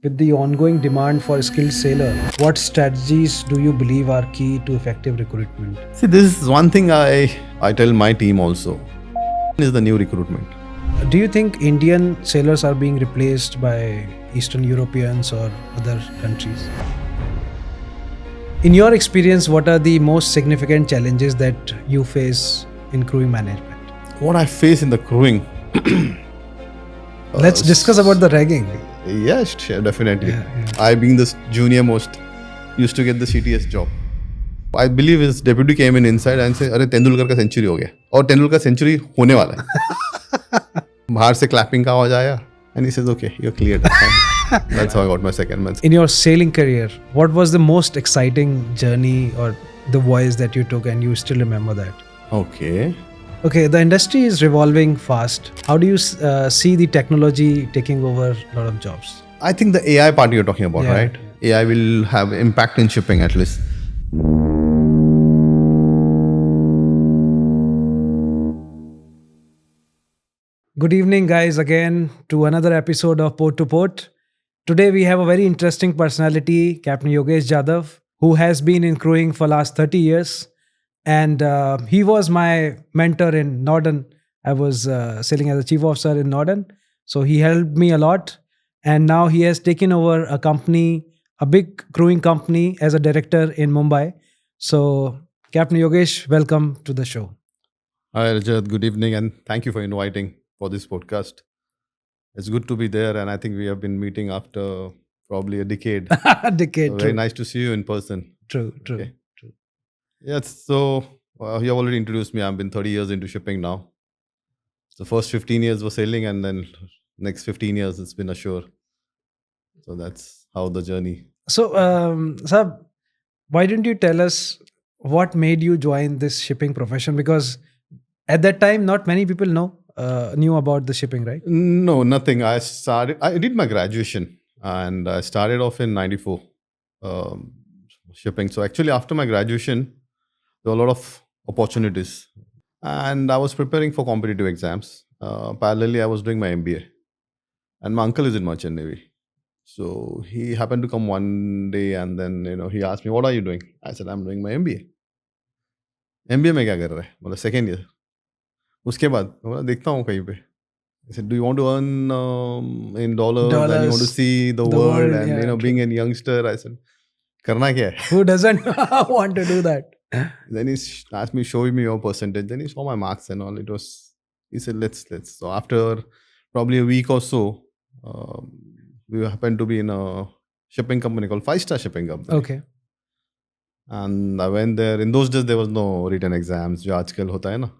With the ongoing demand for skilled sailor, what strategies do you believe are key to effective recruitment? See, this is one thing I tell my team also. Is the new recruitment. Do you think Indian sailors are being replaced by Eastern Europeans or other countries? In your experience, what are the most significant challenges that you face in crewing management? What I face in the crewing. Let's discuss about the ragging. Yes, sure, definitely. Yeah. I, being the junior most, used to get the CTS job. I believe his deputy came in inside and said, "अरे तेंदुलकर का century हो गया और Tendulkar century होने वाला है." बाहर से क्लैपिंग का आवाज आया and he says, "Okay, you're cleared." That's how I got my second month. In your sailing career, what was the most exciting journey or the voyage that you took and you still remember that? Okay, the industry is revolving fast. How do you see the technology taking over a lot of jobs? I think the AI part you're talking about, Yeah. right? AI will have impact in shipping at least. Good evening, guys, again to another episode of Port to Port. Today we have a very interesting personality, Captain Yogesh Jadhaav, who has been in crewing for last 30 years. And he was my mentor in Norden. I was sailing as a chief officer in Norden. So he helped me a lot. And now he has taken over a company, a big crewing company as a director in Mumbai. So Captain Yogesh, welcome to the show. Hi Rajat, good evening and thank you for inviting for this podcast. It's good to be there and I think we have been meeting after probably a decade. Decade, So true. very nice to see you in person. True. Okay. Yes, so you have already introduced me. I've been 30 years into shipping now. The first 15 years was sailing and then next 15 years it's been ashore. So that's how the journey. So, sir, why didn't you tell us what made you join this shipping profession? Because at that time, not many people knew about the shipping, right? No, nothing. I did my graduation and I started off in 94 shipping. So actually after my graduation, there were a lot of opportunities and I was preparing for competitive exams. Parallelly, I was doing my MBA and my uncle is in Merchant Navy. So he happened to come one day and then, he asked me, "What are you doing?" I said, "I'm doing my MBA. MBA में क्या कर रहा है? मतलब second year. उसके बाद बोला देखता हूँ कहीं पे. I said, "Do you want to earn in dollars and you want to see the world and yeah, being a youngster?" I said, "करना क्या है?" Who doesn't want to do that? Then he asked me, "Show me your percentage." Then he saw my marks and all. He said, let's. So after probably a week or so, we happened to be in a shipping company called 5-Star Shipping Company. Okay. And I went there. In those days, there was no written exams. जो आजकल होता है ना.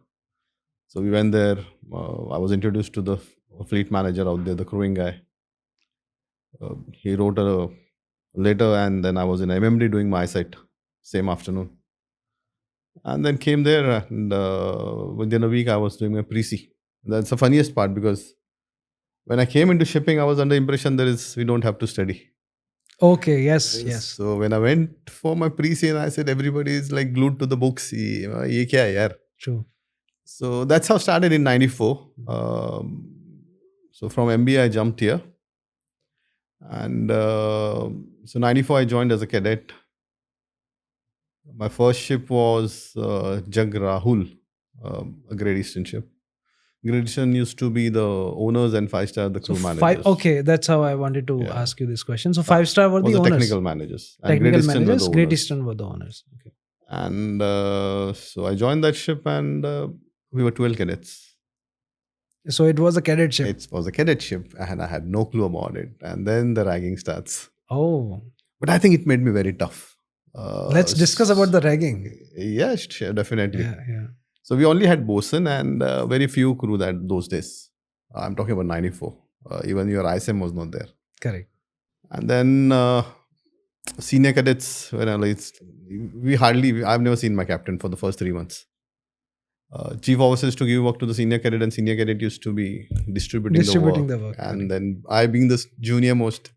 So we went there. I was introduced to the fleet manager out there, the crewing guy. He wrote a letter and then I was in MMD doing my eyesight same afternoon. And then came there and within a week I was doing my pre-C. That's the funniest part because when I came into shipping, I was under impression we don't have to study. Okay, yes. So when I went for my pre-C and I said everybody is like glued to the books. Ye kya hai yaar? True. So that's how I started in 94. So from MBA I jumped here. And so 94 I joined as a cadet. My first ship was Jag Rahul, a Great Eastern ship. Great Eastern used to be the owners and 5-Star the crew managers. Okay, that's how I wanted to ask you this question. So 5-Star were the owners. Technical managers. And Technical Great Eastern managers, were the Great owners. Eastern were the owners. Okay. And so I joined that ship and we were 12 cadets. So it was a cadet ship. It was a cadet ship and I had no clue about it. And then the ragging starts. Oh. But I think it made me very tough. Let's discuss about the ragging. Yes, sure, definitely. Yeah. So we only had bosun and very few crew those days. I'm talking about 94. Even your ISM was not there. Correct. And then senior cadets, I've never seen my captain for the first 3 months. Chief officers to give work to the senior cadet and senior cadet used to be distributing the work. And then I being the junior most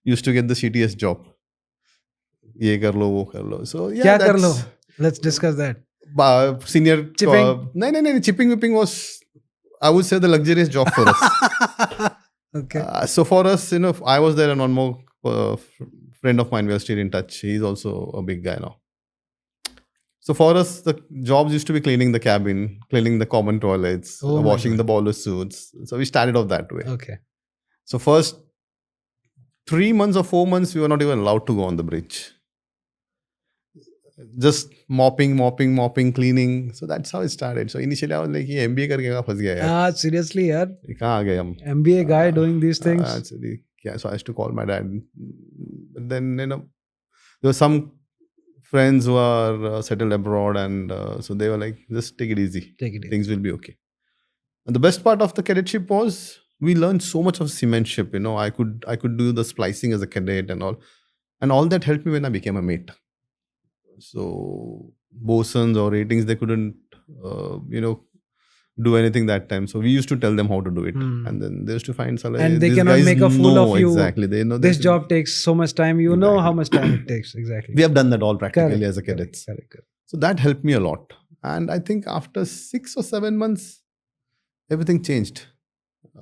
used to get the CTS job. ये कर लो वो कर लो. So yeah, क्या कर लो? Let's discuss that. Senior chipping. No, chipping whipping was, I would say, the luxurious job for us. Okay. So for us, I was there and one more friend of mine, we are still in touch. He's also a big guy now. So for us, the jobs used to be cleaning the cabin, cleaning the common toilets, Oh my washing God. the bowler suits. So we started off that way. Okay. So first 3 months or 4 months, we were not even allowed to go on the bridge. Just mopping, cleaning. So that's how it started. So initially I was like, ये MBA करके कहाँ फंस गया यार? Seriously, yaar. ये कहाँ आ गए हम? MBA guy doing these things. Actually, yeah. So I used to call my dad. But then, there were some friends who are settled abroad, and so they were like, just take it easy. Take it easy. Things will be okay. And the best part of the cadetship was we learned so much of seamanship. I could do the splicing as a cadet and all that helped me when I became a mate. So bosuns or ratings, they couldn't do anything that time. So we used to tell them how to do it, and then they used to find Salah. And they these cannot guys make a fool know of you. Exactly, they know This job takes so much time. You know how much time it takes. Exactly. We have done that all practically Correct, as a cadets. Correct. So that helped me a lot. And I think after 6 or 7 months, everything changed.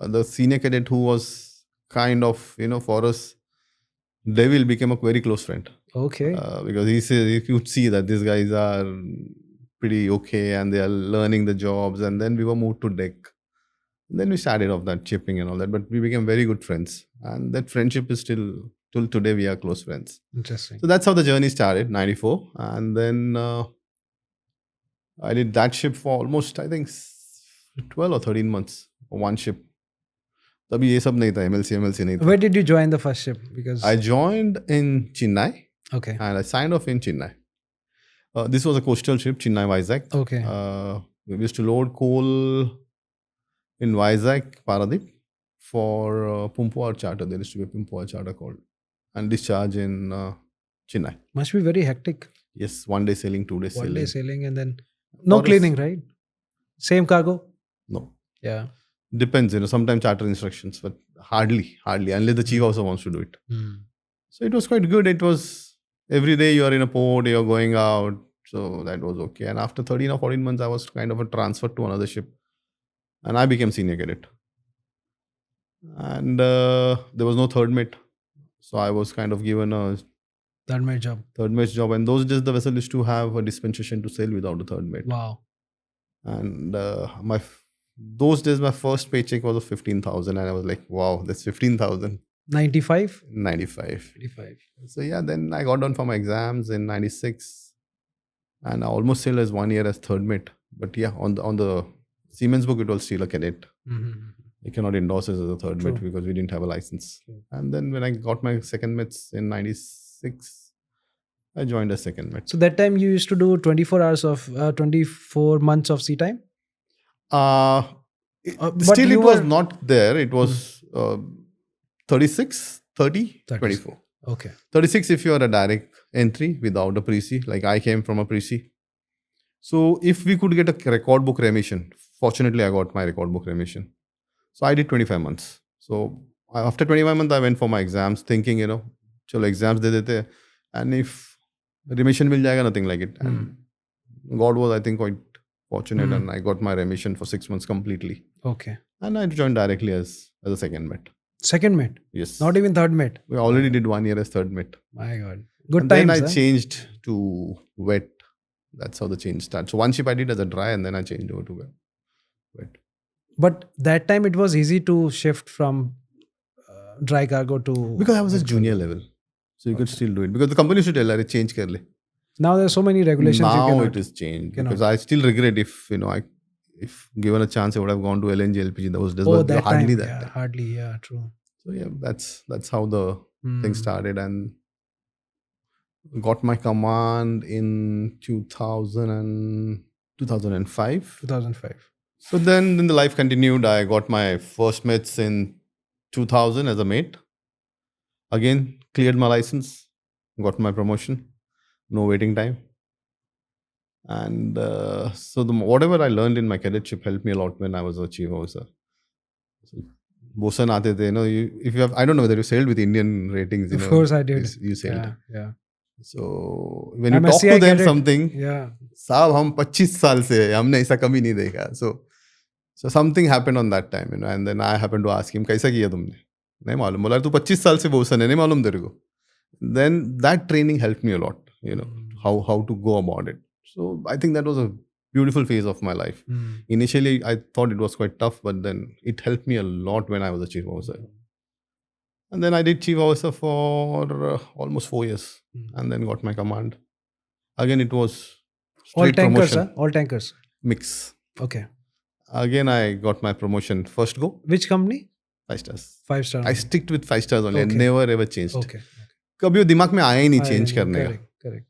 The senior cadet who was kind of, for us, Devil became a very close friend. Okay. Because he said you could see that these guys are pretty okay and they are learning the jobs. And then we were moved to deck. And then we started off that chipping and all that. But we became very good friends. And that friendship is still, till today, we are close friends. Interesting. So that's how the journey started, 94. And then I did that ship for almost, I think, 12 or 13 months. One ship. तभी ये सब नहीं था, MLC नहीं था. Where did you join the first ship? Because I joined in Chennai. Okay. And I signed off in Chennai. This was a coastal ship, Chennai Vizag. Okay. We used to load coal in Vizag, Paradip, for Pumpuar charter. There used to be a Pumpuar charter called. And discharge in Chennai. Must be very hectic. Yes, 1 day sailing, 2 days sailing. 1 day sailing and then no cleaning, right? Same cargo? No. Yeah. Depends, sometimes charter instructions, but hardly, unless the chief also wants to do it. So it was quite good. It was every day you are in a port, you are going out. So that was okay. And after 13 or 14 months, I was kind of transferred to another ship. And I became senior cadet. And there was no third mate. So I was kind of given a third mate job. And those days the vessel used to have a dispensation to sail without a third mate. Wow. And those days my first paycheck was of 15,000, and I was like, wow, that's 15,000. 95. So yeah, then I got done for my exams in 96, and I almost sailed as 1 year as third mate. But yeah, on the Siemens book, it was still a cadet. You cannot endorse it as a third mate because we didn't have a license. And then when I got my second mates in 96, I joined as second mate. So that time you used to do 24 months of sea time? Still it was not there. It was 36, 30, 24. Okay. 36 if you are a direct entry without a pre-C. Like I came from a pre-C. So if we could get a record book remission, fortunately I got my record book remission. So I did 25 months. So after 25 months, I went for my exams thinking, chalo exams de dete. And if remission will jayega, nothing like it. And God was, I think, quite fortunate, and I got my remission for 6 months completely. Okay. And I joined directly as a second mate. Second mate? Yes. Not even third mate? We already did 1 year as third mate. My God. Good and times. Then I changed to wet. That's how the change started. So one ship I did as a dry, and then I changed over to wet. But that time it was easy to shift from dry cargo to... Because I was a junior level. So you could still do it. Because the company should tell, change kar le. Now there's so many regulations. Now it is changed. Because I still regret if given a chance, I would have gone to LNG, LPG. Those days, but hardly that time. Hardly, yeah, true. So yeah, that's how the thing started, and got my command in 2005. 2005. So then the life continued. I got my first mates in 2000 as a mate. Again, cleared my license, got my promotion, no waiting time. And so whatever I learned in my cadetship helped me a lot when I was a chief officer. So, bosun aate the, if you have, I don't know whether you sailed with Indian ratings. Of course I did. You sailed. Yeah. So when you talk to them something, साहब हम 25 साल से हमने ऐसा कभी नहीं देखा. So something happened on that time, and then I happened to ask him, कैसा किया तुमने? नहीं मालूम. बोला तू 25 साल से बोसन है, नहीं मालूम तेरे को. Then that training helped me a lot, how to go about it. So I think that was a beautiful phase of my life. Initially, I thought it was quite tough, but then it helped me a lot when I was a chief officer. And then I did chief officer for almost 4 years, and then got my command. Again, it was All straight tankers, promotion. huh? All tankers. Mix. Okay. Again, I got my promotion. First go, Which company? 5 stars. 5-star. I sticked with 5 stars only. Okay. I never ever changed. Okay. कभी वो दिमाग में आया ही नहीं change करने का. Correct.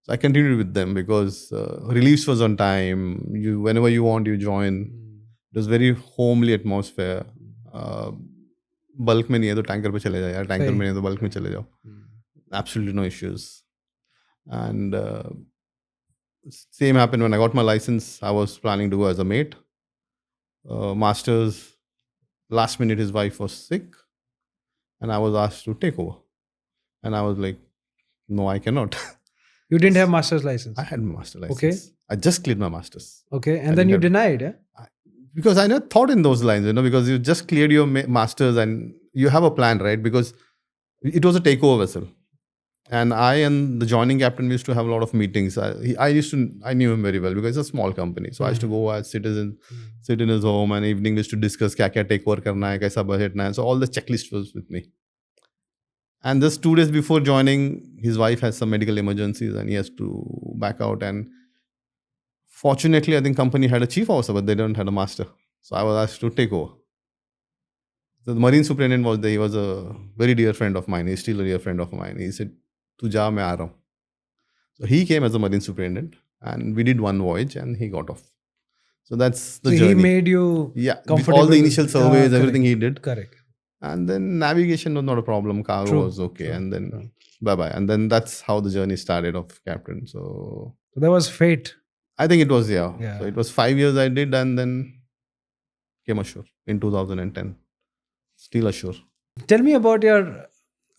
So I continued with them because release was on time. Whenever you want, you join. It was very homely atmosphere. Bulk में नहीं है तो टैंकर पे चले जाओ यार, टैंकर में नहीं है तो बल्क में चले जाओ. Absolutely no issues. And same happened when I got my license. I was planning to go as a mate. Masters, last minute his wife was sick and I was asked to take over. And I was like, no, I cannot. You didn't have master's license? I had my master license. Okay. I just cleared my master's. Okay. And then you denied, yeah? Because I never thought in those lines, because you just cleared your master's and you have a plan, right? Because it was a takeover vessel. And I and the joining captain we used to have a lot of meetings. I knew him very well because it's a small company. So I used to go as citizen, sit in his home, and evening we used to discuss kya take over karna hai, kaisa budget na hai. So all the checklist was with me. And just 2 days before joining, his wife has some medical emergencies and he has to back out. And fortunately, I think company had a chief officer, but they don't have a master. So I was asked to take over. So the marine superintendent was there. He was a very dear friend of mine. He's still a dear friend of mine. He said, "Tu ja, main aa raha hu." So he came as a marine superintendent and we did one voyage and he got off. So that's the journey. He made you with all the initial surveys, everything he did. Correct. And then navigation was not a problem. Cargo was okay. And then bye-bye. And then that's how the journey started of captain. So that was fate. I think it was, So it was 5 years I did and then came ashore in 2010. Still ashore. Tell me about your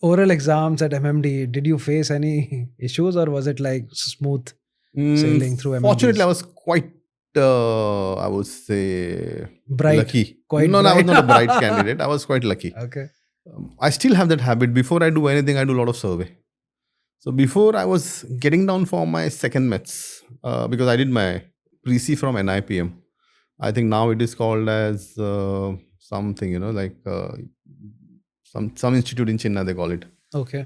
oral exams at MMD. Did you face any issues or was it like smooth sailing through MMD? Fortunately, I was quite, I would say, bright. Lucky. Quite no, bright. I was not a bright candidate. I was quite lucky. Okay. I still have that habit. Before I do anything, I do a lot of survey. So before I was getting down for my second METS, because I did my pre-C from NIPM. I think now it is called as something, like some institute in Chennai, they call it. Okay.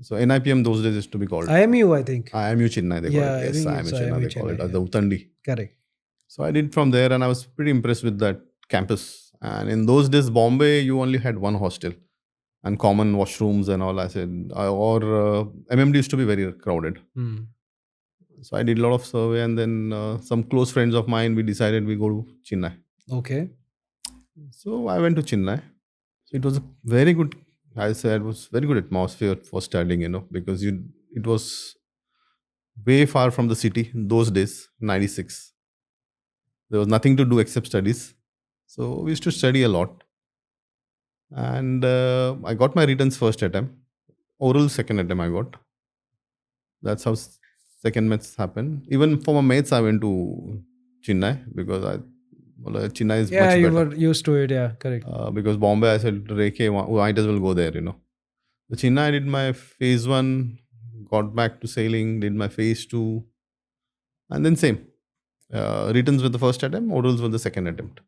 So NIPM those days used to be called. IMU, I think. IMU Chennai, they call it. Yes, IMU Chennai, they call it. As the Utandi. Correct. So I did from there and I was pretty impressed with that campus. And in those days, Bombay, you only had one hostel and common washrooms and all. I said, MMD used to be very crowded. So I did a lot of survey and then some close friends of mine, we decided we go to Chennai. Okay. So I went to Chennai. So it was a very good, I said, it was very good atmosphere for studying, because it was way far from the city those days, 96. There was nothing to do except studies. So we used to study a lot. And I got my returns first attempt. Oral second attempt I got. That's how second maths happened. Even for my maths, I went to Chennai because Chennai is much better. Yeah, you were used to it. Yeah, correct. Because Bombay, I said, Rekhe, might as well go there, So Chennai, I did my phase 1, got back to sailing, did my phase 2. And then same. Returns with the first attempt, orals with the second attempt.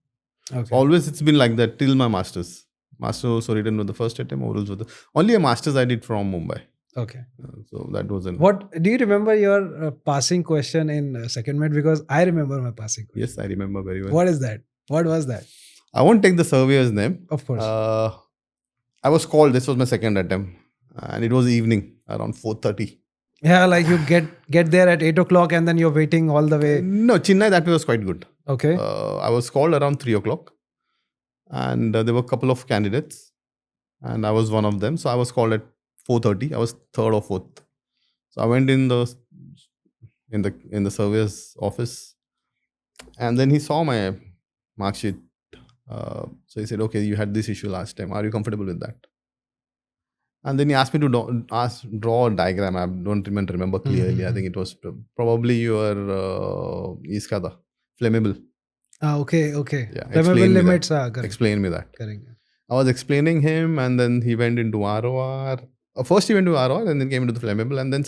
Okay. So always it's been like that till my masters. Master also written with the first attempt, orals with the only a masters I did from Mumbai. Okay. So that was What do you remember your passing question in second med? Because I remember my passing question. Yes, I remember very well. What is that? What was that? I won't take the surveyor's name. Of course. I was called. This was my second attempt, and it was evening around 4:30. Yeah, like you get there at 8 o'clock and then you're waiting all the way. No, Chennai that way was quite good. Okay. I was called around 3 o'clock, and there were a couple of candidates, and I was one of them. So I was called at 4:30. I was third or fourth. So I went in the surveyor's office, and then he saw my mark sheet. So he said, "Okay, you had this issue last time. Are you comfortable with that?" And then he asked me to draw a diagram. I don't even remember clearly. Mm-hmm. I think it was probably your flammable. Okay. Yeah, Flammable limits. Correct. Explain me that. Correct. I was explaining him, and then he went into ROR. First, he went to ROR, and then came into the flammable, and then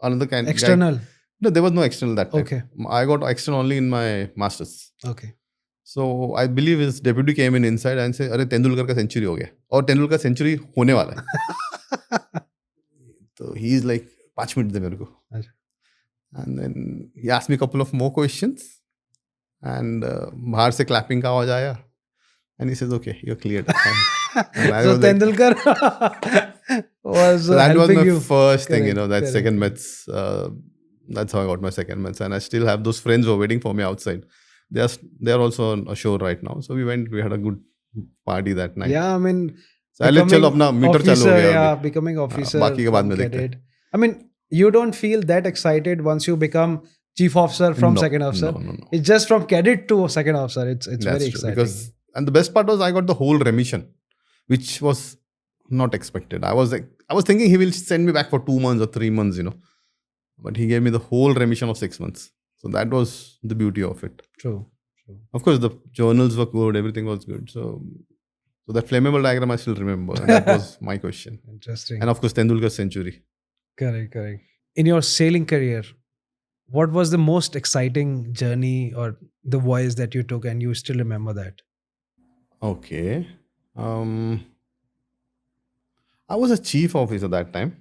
another guy. External. No, there was no external that time. Okay. I got external only in my masters. Okay. So I believe his deputy came in inside and said, "अरे तेंदुलकर का century हो गया और Tendulkar century होने वाला है." So he's like, "5 minutes दे मेरे को." And then he asked me a couple of more questions, and बाहर से clapping का आवाज आया, and he says, "Okay, you're cleared." And I So was like, Tendulkar was so that was helping my you. first thing, Correct, that correct. second Mets. That's how I got my second Mets, and I still have those friends who are waiting for me outside. They are also on a show right now. So we had a good party that night. Yeah, I mean, So I let चलो अपना metre चालू हो officer, गया yeah, अभी. becoming officer. बाकी के बाद from में देखते हैं. cadet. I mean, you don't feel that excited once you become chief officer from No, second officer. no. It's just from cadet to second officer. It's That's very true. exciting. And the best part was I got the whole remission, which was not expected. I was thinking he will send me back for 2 months or 3 months, but he gave me the whole remission of 6 months. So that was the beauty of it. True. Of course, the journals were good, everything was good. So that flammable diagram I still remember. And that was my question. Interesting. And of course, Tendulkar's century. Correct. In your sailing career, what was the most exciting journey or the voyage that you took and you still remember that? Okay. I was a chief officer that time.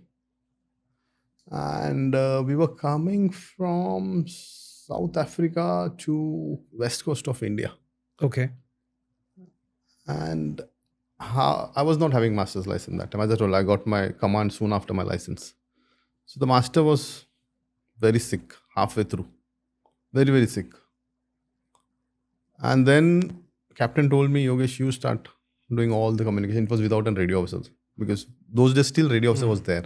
And we were coming from South Africa to west coast of India. Okay. And I was not having master's license that time. As I told, I got my command soon after my license. So the master was very sick halfway through. Very, very sick. And then captain told me, Yogesh, you start doing all the communication. It was without a radio officer. Because those days still radio officer was there.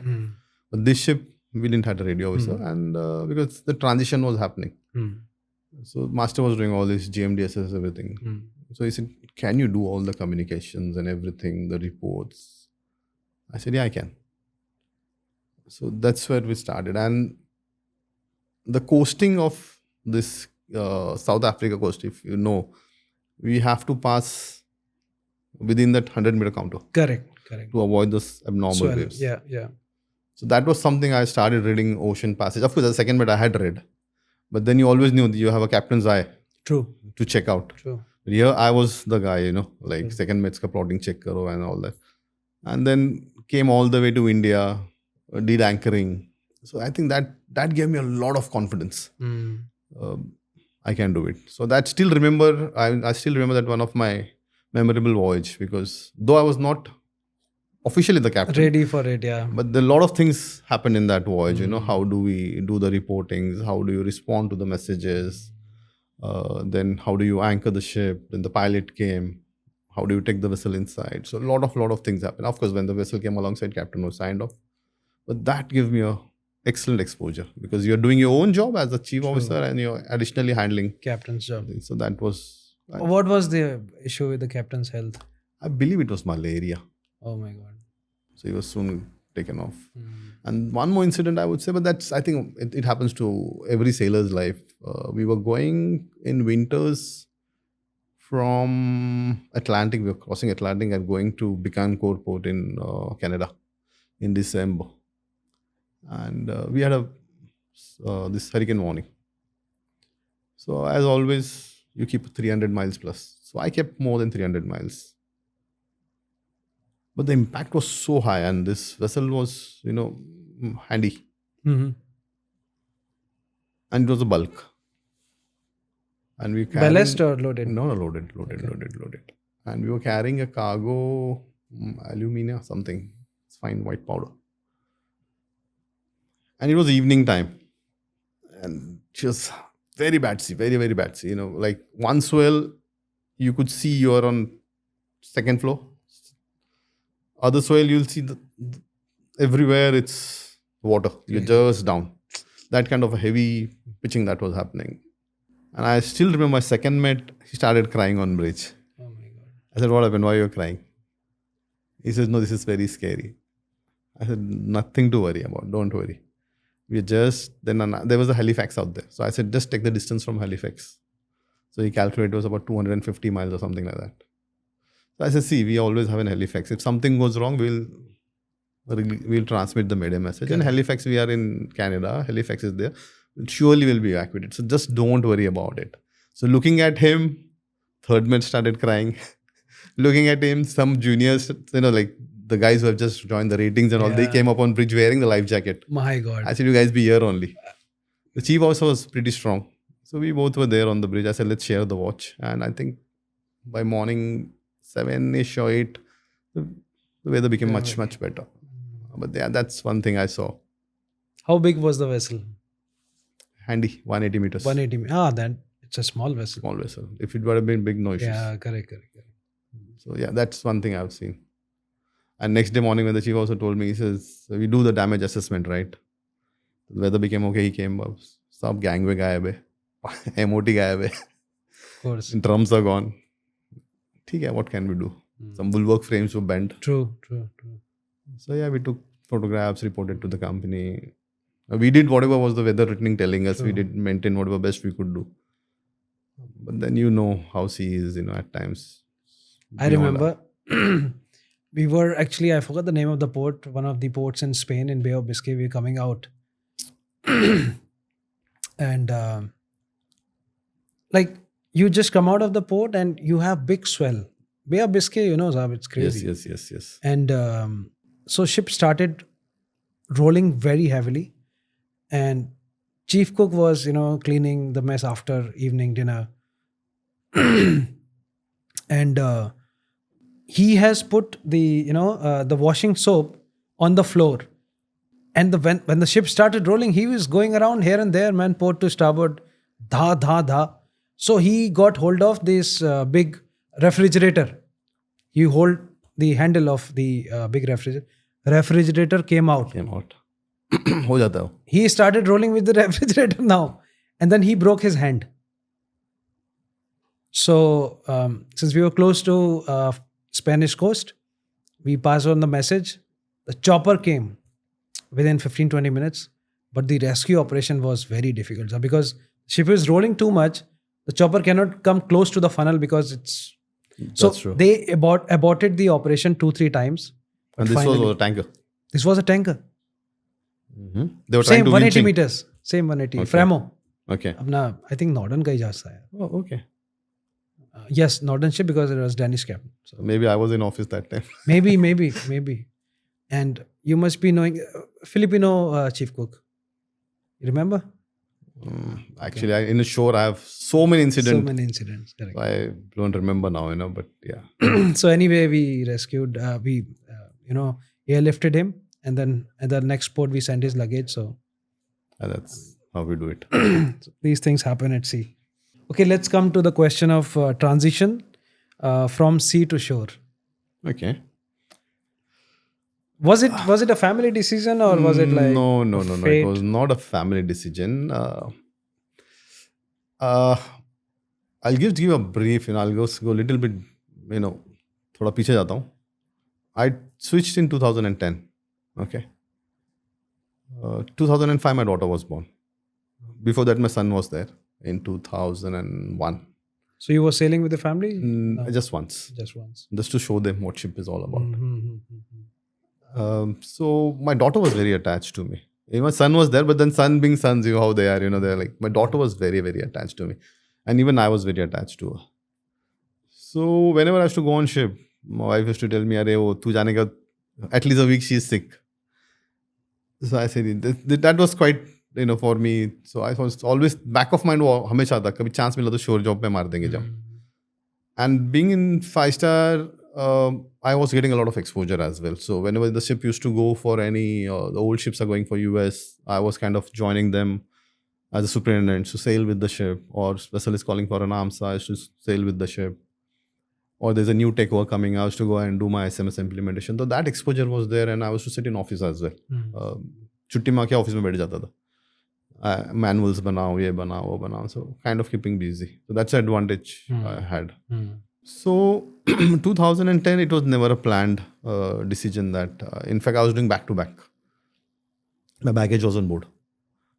But this ship, we didn't have a radio officer. And because the transition was happening. So master was doing all this GMDSS, everything. So he said, can you do all the communications and everything, the reports? I said, yeah, I can. So that's where we started. And the coasting of this South Africa coast, if you know, we have to pass within that 100-meter counter. Correct. To avoid those abnormal waves. Yeah. So that was something I started reading Ocean Passage. Of course, the second bit I had read. But then you always knew that you have a captain's eye. True. To check out. True. But here I was the guy, like second mates ka plotting check karo and all that. And then came all the way to India, did anchoring. So I think that gave me a lot of confidence. I can do it. So that still remember, I still remember that one of my memorable voyage, because though I was not officially the captain. Ready for it, yeah. But a lot of things happened in that voyage. How do we do the reportings? How do you respond to the messages? Then how do you anchor the ship? Then the pilot came. How do you take the vessel inside? So a lot of things happened. Of course, when the vessel came alongside, captain was signed off. But that gave me a excellent exposure, because you're doing your own job as a chief officer and you're additionally handling captain's job. So that was... What was the issue with the captain's health? I believe it was malaria. Oh my God. So he was soon taken off. And one more incident I would say, but I think it happens to every sailor's life. We were going in winters from Atlantic. We were crossing Atlantic and going to Bécancour port in Canada in December. And we had this hurricane warning. So as always, you keep 300 miles plus. So I kept more than 300 miles. But the impact was so high, and this vessel was, handy. And it was a bulk. And we carried... Ballast or loaded? No, loaded. And we were carrying a cargo, alumina, something. It's fine white powder. And it was evening time. And it was very bad sea, very, very bad sea. Like one swell, you could see you're on second floor. Other swell, you'll see everywhere it's water. You're just down. That kind of a heavy pitching that was happening. And I still remember my second mate, he started crying on bridge. Oh my God. I said, what happened? Why are you crying? He says, no, this is very scary. I said, nothing to worry about. Don't worry. Then there was a Halifax out there. So I said, just take the distance from Halifax. So he calculated it was about 250 miles or something like that. So I said, see, we always have an Halifax. If something goes wrong, we'll transmit the mayday message. And Halifax, we are in Canada. Halifax is there. Surely will be evacuated. So just don't worry about it. So looking at him, third mate started crying. Looking at him, some juniors, like the guys who have just joined the ratings and all, they came up on bridge wearing the life jacket. My God. I said, you guys be here only. The chief also was pretty strong. So we both were there on the bridge. I said, let's share the watch. And I think by morning 7-ish or 8, the weather became much better. But yeah, that's one thing I saw. How big was the vessel? Handy, 180 meters. 180. Then it's a small vessel. Small vessel. If it would have been big, no issues. Yeah, correct. So yeah, that's one thing I've seen. And next day morning when the chief also told me, he says, we do the damage assessment, right? The weather became okay, he came up. Sab gangway gayab hai. MOT gayab hai. Of course. Drums are gone. Okay, what can we do? Some bulwark frames were bent. True. So yeah, we took photographs, reported to the company. We did whatever was the weather rating telling us. We did maintain whatever best we could do. But then how sea is, at times. I remember we were actually, I forgot the name of the port, one of the ports in Spain, in Bay of Biscay. We were coming out. And like you just come out of the port and you have big swell. Bay of Biscay, Zab, it's crazy. Yes. And so ship started rolling very heavily. And chief cook was, cleaning the mess after evening dinner. And he has put the, the washing soap on the floor. And when the ship started rolling, he was going around here and there, man, port to starboard, dha. So he got hold of this big refrigerator. You hold the handle of the big refrigerator. Refrigerator came out. Ho jata hai. He started rolling with the refrigerator now. And then he broke his hand. So since we were close to Spanish coast, we passed on the message. The chopper came within 15-20 minutes. But the rescue operation was very difficult. So because ship is rolling too much, the chopper cannot come close to the funnel because it's... That's true. They aborted the operation 2-3 times. And this was a tanker? This was a tanker. Mm-hmm. They were Same trying to 180 winching. meters. Same 180. Okay. Framo. Okay. Apna, I think Norden ka hi jahaz tha. Oh, okay. Yes, Norden ship because it was Danish Capt. So Maybe I was in office that time. maybe. And you must be knowing Filipino chief cook. You remember? Actually, in the shore, I have so many incidents. Correct. I don't remember now, but yeah. So anyway, we rescued, we airlifted him, and then at the next port we sent his luggage. So That's how we do it. so these things happen at sea. Okay, let's come to the question of transition from sea to shore. Okay. Was it a family decision or was it like No. fate? It was not a family decision. I'll give you a brief. I'll go a little bit. थोड़ा पीछे जाता हूँ. I switched in 2010. Okay. 2005, my daughter was born. Before that, my son was there in 2001. So you were sailing with the family? Just once. Just to show them what ship is all about. So my daughter was very attached to me. My son was there, but then son being sons, you know how they are. They're like, my daughter was very, very attached to me. And even I was very attached to her. So whenever I used to go on ship, my wife used to tell me, tu jane ka, at least a week she is sick. So I said, that was quite, for me. So I was always, back of mind, hamesha tha, kabhi chance mila to shore job pe maar denge jab. And being in 5-star, I was getting a lot of exposure as well. So whenever the ship used to go for any, the old ships are going for US, I was kind of joining them as a superintendent to sail with the ship, or vessel is calling for an AMSA, I used to sail with the ship. Or there's a new tech work coming, I used to go and do my SMS implementation. So that exposure was there, and I was to sit in office as well. Chutti maa ke office mein baith jata tha. Manuals banao, ye banao, wo banao. So kind of keeping busy. So that's the advantage I had. So 2010, it was never a planned decision that, in fact, I was doing back to back. My baggage was on board.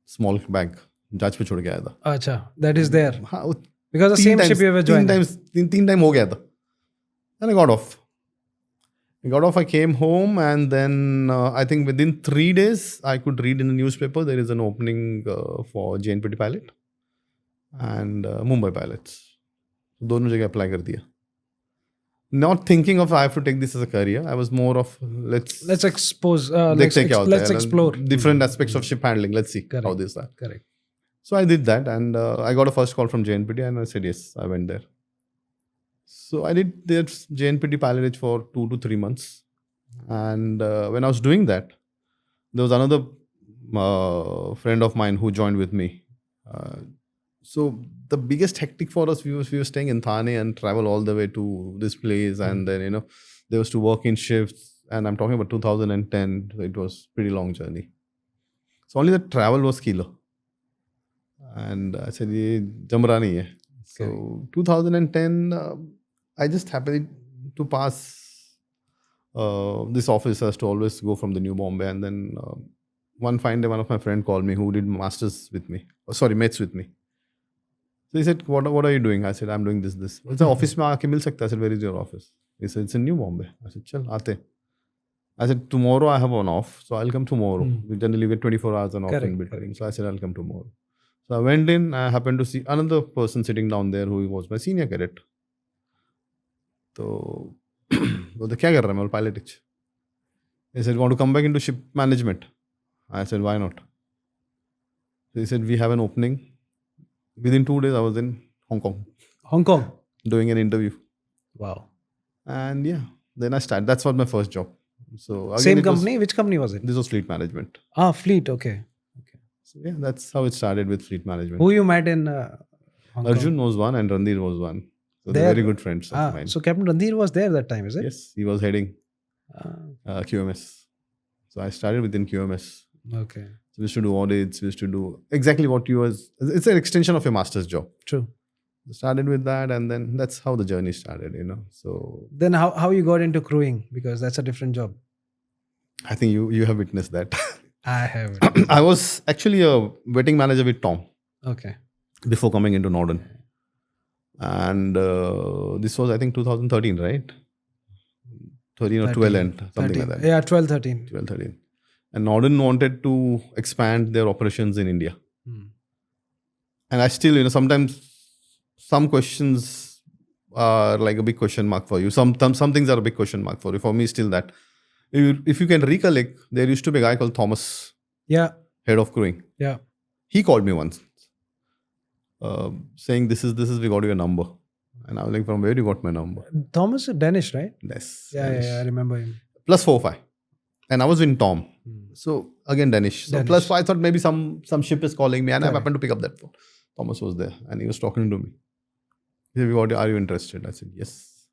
Small bag. Jaj pe chhod ke aaya tha. Acha, that is there. हाँ, Because the same ship you ever joined. तीन time हो गया था. And I got off. I came home, and then I think within 3 days, I could read in the newspaper there is an opening for JNPT pilot and Mumbai pilots. दोनों जगह apply कर दिया. Not thinking of I have to take this as a career. I was more of let's expose. देखते क्या होता Let's है. explore Different aspects of ship handling. Let's see Correct. how this are. Correct. So I did that, and I got a first call from JNPT, and I said yes. I went there. So I did their JNPT pilotage for 2 to 3 months. And when I was doing that, there was another friend of mine who joined with me. So the biggest hectic for us, we were staying in Thane and travel all the way to this place. And then, there was to work in shifts. And I'm talking about 2010. It was pretty long journey. So only the travel was killer. And I said, ye jamra nahi hai. So 2010, I just happened to pass this office has to always go from the New Bombay. And then one fine day, one of my friend called me who did mates with me. So he said, what are you doing? I said, I'm doing this. It's an office mein aake mil sakta. I said, where is your office? He said, it's in New Bombay. I said, chal, aate. I said, tomorrow I have one off, so I'll come tomorrow. We generally get 24 hours and off in between. So I said, I'll come tomorrow. So I went in, I happened to see another person sitting down there who was my senior cadet. So, what kya kar raha hai? Pilot. He said, want to come back into ship management? I said, why not? So he said, we have an opening. Within 2 days, I was in Hong Kong. Doing an interview. Wow. And yeah, then I started. That's what my first job. So again, Same company? Which company was it? This was fleet management. Fleet. Okay. So yeah, that's how it started with fleet management. Who you met in Hong Kong? Arjun was one and Randhir was one. So they're very good friends of mine. So Captain Randhir was there that time, is it? Yes, he was heading QMS. So I started within QMS. Okay. So we used to do audits. We used to do exactly what you was. It's an extension of your master's job. True. Started with that, and then that's how the journey started. So then how you got into crewing, because that's a different job. I think you have witnessed that. I have. I was actually a wedding manager with Tom. Okay. Before coming into Norden. And this was, I think, 2013, right? 13 or 12 end, something 13. like that. Yeah, 12, 13. 12, 13. And Norden wanted to expand their operations in India. And I still, sometimes some questions are like a big question mark for you. Some things are a big question mark for you. For me, still that. If you can recollect, there used to be a guy called Thomas. Yeah. Head of crewing. Yeah. He called me once. Saying this is we got your number, and I was like, from where you got my number? Thomas is Danish, right? Yes. Yeah, I remember him. Plus 4-5, and I was in Tom, so again Danish. So plus 5, I thought maybe some ship is calling me, and I happened to pick up that phone. Thomas was there, and he was talking to me. He said, "Are you interested?" I said, "Yes."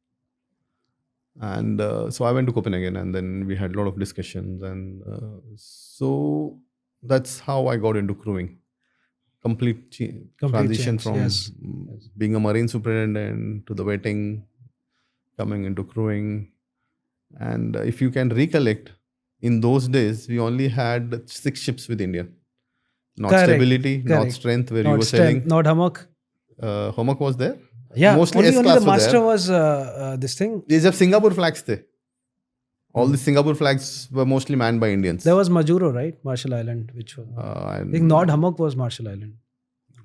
And so I went to Copenhagen, and then we had a lot of discussions, and so that's how I got into crewing. Complete transition change, from being a marine superintendent to the vetting, coming into crewing. And if you can recollect, in those days, we only had 6 ships with Indian. Not stability, not strength, where you were sailing. Not hammock. Hammock was there? Yeah, mostly only the master was this thing. These are Singapore flags. All the Singapore flags were mostly manned by Indians. There was Majuro, right? Marshall Island, which was. I think Nord Hammock was Marshall Island.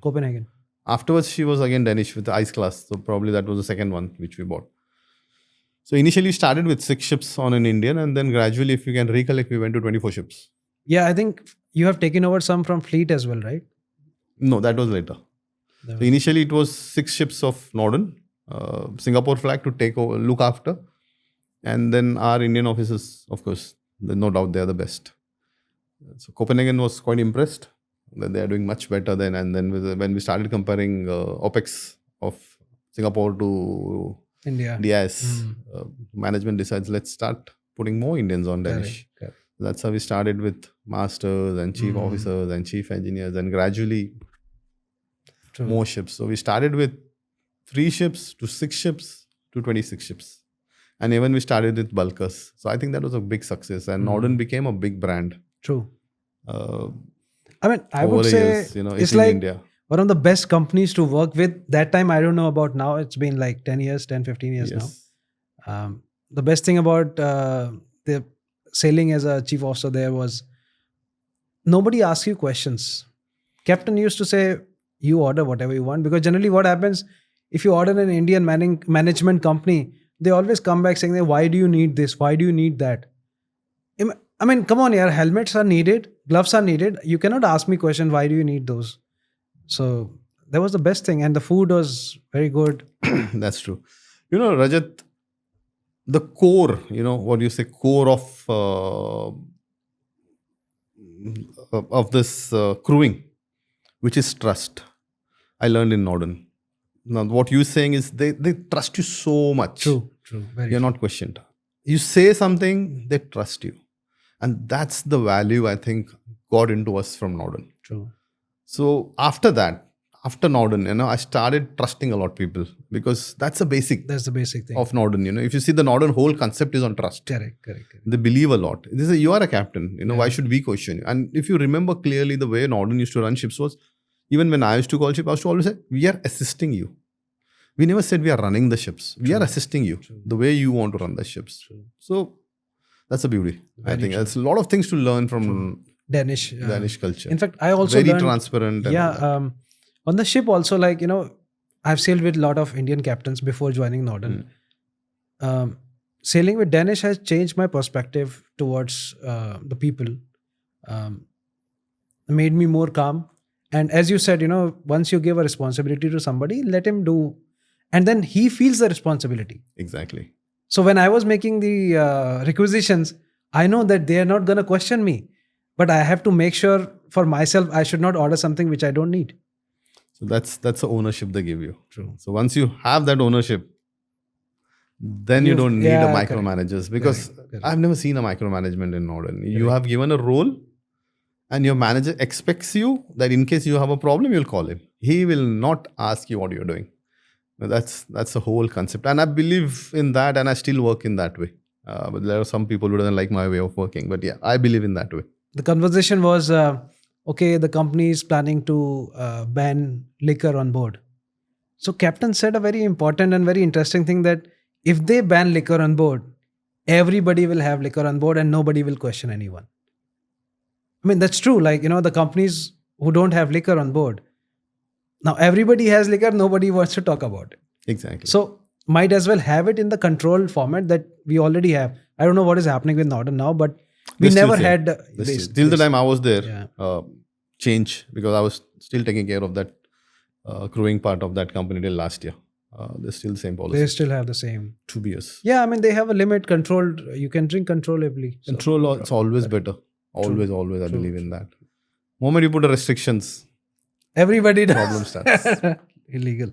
Copenhagen. Afterwards, she was again Danish with the ice class. So probably that was the second one which we bought. So initially started with 6 ships on an Indian, and then gradually, if you can recollect, we went to 24 ships. Yeah, I think you have taken over some from fleet as well, right? No, that was later. So initially, it was 6 ships of Norden, Singapore flag to take over, look after. And then our Indian officers, of course, no doubt they are the best. So Copenhagen was quite impressed that they are doing much better than. And then when we started comparing OPEX of Singapore to India, DIS, management decides let's start putting more Indians on Danish. Correct. That's how we started with masters and chief officers and chief engineers, and gradually more ships. So we started with 3 ships to 6 ships to 26 ships. And even we started with bulkers. So I think that was a big success. And Norden became a big brand. True. I mean, I would say years, it's like India. One of the best companies to work with. That time, I don't know about now. It's been like 10 years, 10, 15 years now. The best thing about the sailing as a chief officer there was nobody asks you questions. Captain used to say, you order whatever you want, because generally what happens if you order an Indian management company, they always come back saying, why do you need this? Why do you need that? I mean, come on, yeah, helmets are needed, gloves are needed. You cannot ask me question, why do you need those? So that was the best thing. And the food was very good. That's true. Rajat, the core, what you say, core of this crewing, which is trust. I learned in Norden. Now, what you're saying is they trust you so much. True. Very You're true. not questioned. You say something, they trust you. And that's the value I think got into us from Norden. True. So after that, after Norden, I started trusting a lot of people, because that's the basic That's the basic thing. of Norden. If you see the Norden whole concept is on trust. Correct. They believe a lot. They say, you are a captain. Why should we question you? And if you remember clearly, the way Norden used to run ships was, even when I used to call ship, I used to always say, we are assisting you. We never said we are running the ships. We are assisting you the way you want to run the ships. True. So that's the beauty. I Very think true. there's a lot of things to learn from Danish. Danish culture. In fact, I also very learned, transparent. And all that. on the ship also, like, I've sailed with a lot of Indian captains before joining Norden. Sailing with Danish has changed my perspective towards the people, made me more calm. And as you said, once you give a responsibility to somebody, let him do. And then he feels the responsibility. Exactly. So when I was making the requisitions, I know that they are not going to question me. But I have to make sure for myself, I should not order something which I don't need. So that's the ownership they give you. True. So once you have that ownership, then you don't need a micromanagers, because Correct. I've never seen a micromanagement in Norden. You have given a role, and your manager expects you that in case you have a problem, you'll call him. He will not ask you what you're doing. Now, that's the whole concept, and I believe in that, and I still work in that way. But there are some people who don't like my way of working. But yeah, I believe in that way. The conversation was, okay, the company is planning to ban liquor on board. So captain said a very important and very interesting thing, that if they ban liquor on board, everybody will have liquor on board and nobody will question anyone. I mean, that's true. Like, the companies who don't have liquor on board, now everybody has liquor, nobody wants to talk about it. Exactly. So might as well have it in the controlled format that we already have. I don't know what is happening with Norden now, but we They never still say. had This till the time I was there, Yeah. change, because I was still taking care of that crewing part of that company till last year. They're still the same policy. They still have the same. 2 years. Yeah, I mean, they have a limit controlled. You can drink controllably. So- Control, it's always better. Always, I True. believe in that. Moment you put a restrictions, Everybody does. problem starts. Illegal.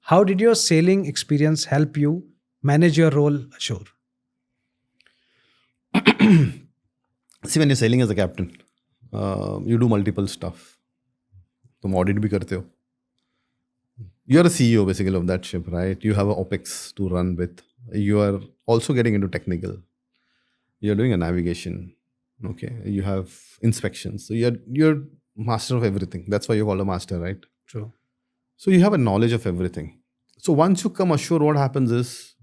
How did your sailing experience help you manage your role ashore? See, when you're sailing as a captain, you do multiple stuff. तुम audit भी करते हो. You're a CEO basically of that ship, right? You have an OPEX to run with. You are also getting into technical. You're doing a navigation. Okay. You have inspections. So you're master of everything. That's why you're called a master, right? True. So you have a knowledge of everything. So once you come ashore, what happens is,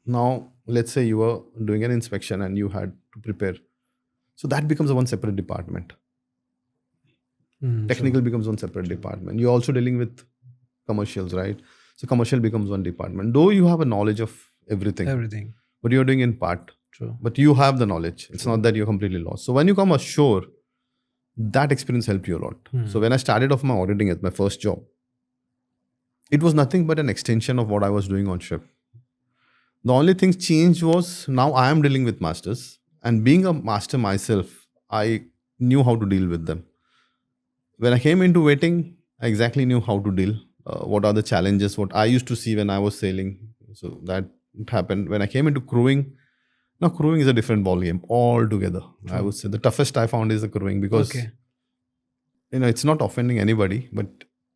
now let's say you were doing an inspection and you had to prepare. So that becomes a one separate department. Technical becomes one separate department. You're also dealing with commercials, right? So commercial becomes one department. Though you have a knowledge of everything, but you're doing in part. True. But you have the knowledge. It's not that you're completely lost. So when you come ashore, that experience helped you a lot. So when I started off my auditing as my first job, it was nothing but an extension of what I was doing on ship. The only thing changed was now I am dealing with masters, and being a master myself, I knew how to deal with them. When I came into waiting, I exactly knew how to deal. What are the challenges, what I used to see when I was sailing. So that happened. When I came into crewing, now crewing is a different ballgame altogether. I would say the toughest I found is the crewing, because it's not offending anybody, but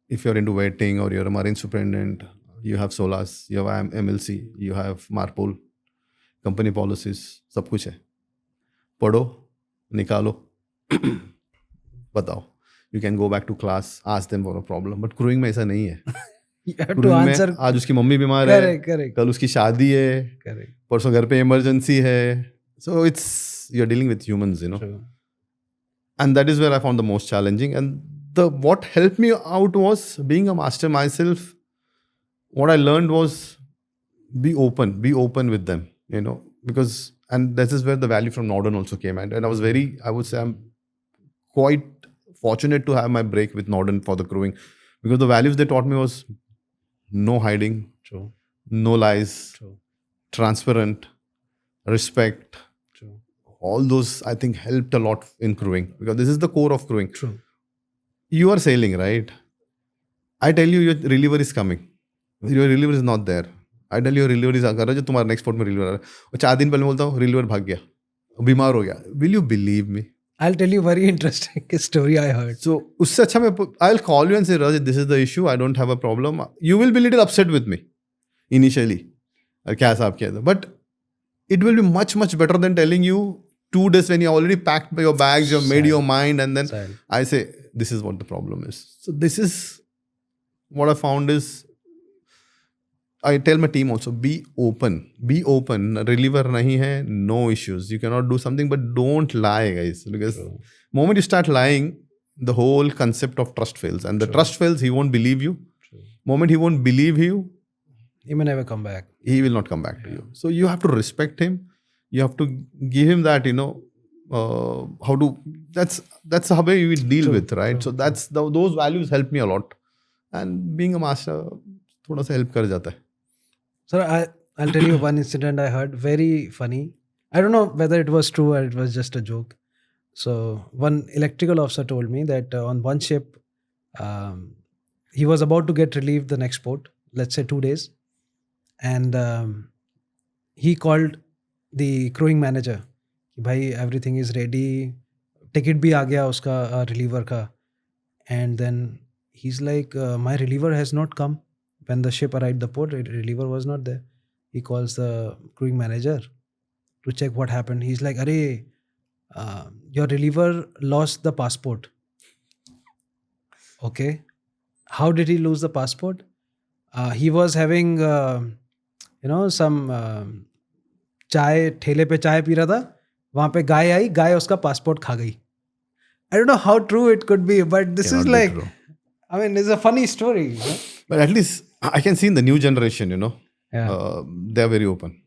if you're into waiting or you're a marine superintendent, you have SOLAS, you have MLC, you have MARPOL, company policies, सब कुछ है. पढ़ो, निकालो, बताओ. You can go back to class, ask them for a problem. But crewing में ऐसा नहीं है. You have to क्रूइंग में answer. आज उसकी मम्मी बीमार है, Correct, correct, कल उसकी शादी है, correct. परसों घर पे इमरजेंसी है. So it's you're dealing with humans, you know. True. And that is where I found the most challenging. And the what helped me out was being a master myself. What I learned was be open with them, you know, because and this is where the value from Norden also came. And I was I would say I'm quite fortunate to have my break with Norden for the crewing, because the values they taught me was no hiding, True. no lies, True. transparent, respect. True. All those I think helped a lot in crewing, because this is the core of crewing. True. You are sailing, right? I tell you your reliever is coming. Your reliever is not there. I tell you your reliever is अगर जो तुम्हारा next port में reliever आ रहा है, और 4 दिन पहले बोलता हूँ reliever भाग गया, बीमार हो गया. Will you believe me? I'll tell you very interesting story I heard. So उससे अच्छा मैं I'll call you and say, Rajat, this is the issue. I don't have a problem. You will be little upset with me initially. क्या साहब किया था? But it will be much better than telling you 2 days when you already packed your bags, you have made your mind, and then I say this is what the problem is. So this is what I found is I tell my team also, be open. Reliever nahi hai, no issues. You cannot do something, but don't lie, guys. Because moment you start lying, the whole concept of trust fails. And the trust fails, he won't believe you. Moment he won't believe you, he may never come back. He will not come back to you. So you have to respect him. You have to give him that, you know, how to, that's how we deal with, right? So that's those values help me a lot. And being a master, thoda sa help kar jata hai. Sir, I'll tell you one incident I heard, very funny. I don't know whether it was true or it was just a joke. So one electrical officer told me that on one ship, he was about to get relieved the next port, let's say 2 days. And he called the crewing manager. Bhai, everything is ready. Ticket bhi aa gaya uska reliever ka. And then he's like, my reliever has not come. When the ship arrived the port, reliever was not there. He calls the crewing manager to check what happened. He's like, Arey, your reliever lost the passport. Okay. How did he lose the passport? He was having, some चाय, ठेले पे चाय P रहा था, वहाँ पे गाय आई, गाय उसका passport खा गई. I don't know how true it could be, but this is like, I mean, it's a funny story. You know? But at least I can see in the new generation, you know, they are very open.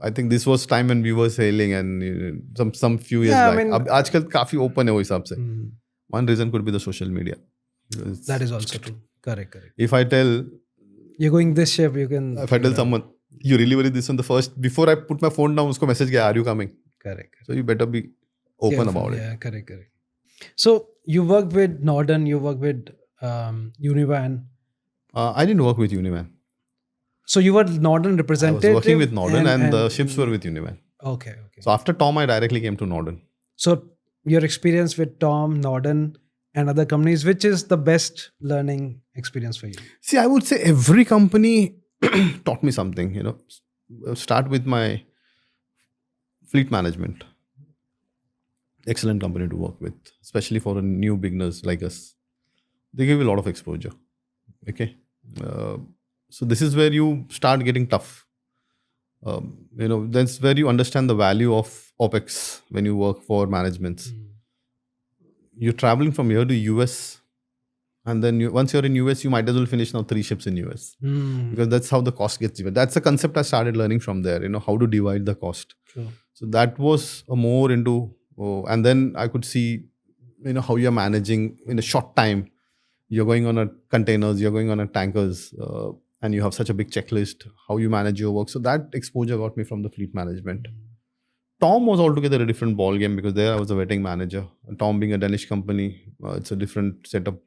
I think this was time when we were sailing and some few years back. I mean, आजकल काफी open है वो हिसाब से. One reason could be the social media. That is also true. Correct. If I tell you're going this ship, you can. If I tell someone you really worry this on the first, before I put my phone down, usko message gaya, are you coming? Correct. So you better be open about it. Yeah, correct. So you work with Norden, you work with Univan. I didn't work with Univan. So you were Norden representative? I was working with Norden and the ships were with Univan. Okay. So after Tom, I directly came to Norden. So your experience with Tom, Norden and other companies, which is the best learning experience for you? See, I would say every company taught me something, you know. Start with my fleet management. Excellent company to work with, especially for a new beginners like us. They give you a lot of exposure. Okay. So this is where you start getting tough. You know, that's where you understand the value of OPEX when you work for managements. You're traveling from here to US, and then once you're in US, you might as well finish now 3 ships in US, because that's how the cost gets divided. That's a concept I started learning from there. You know, how to divide the cost. Sure. So that was a more into, and then I could see, you know, how you're managing in a short time. You're going on a containers, you're going on a tankers, and you have such a big checklist, how you manage your work. So that exposure got me from the fleet management. Tom was altogether a different ball game, because there I was a vetting manager. Tom being a Danish company, it's a different setup.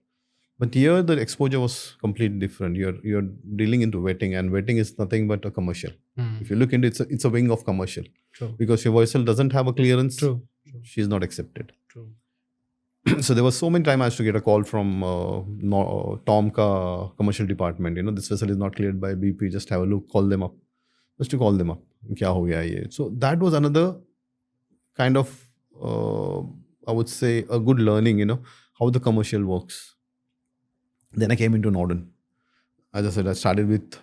But here the exposure was completely different. You're dealing into vetting, and vetting is nothing but a commercial. If you look into it, it's a wing of commercial. True. Because your vessel doesn't have a clearance, True. She's not accepted. True. So there was so many times I used to get a call from Tom ka commercial department. You know, this vessel is not cleared by BP. Just have a look, call them up. Just to call them up. Kya ho gaya ye? So that was another kind of, I would say, a good learning, you know, how the commercial works. Then I came into Norden. as I said, I started with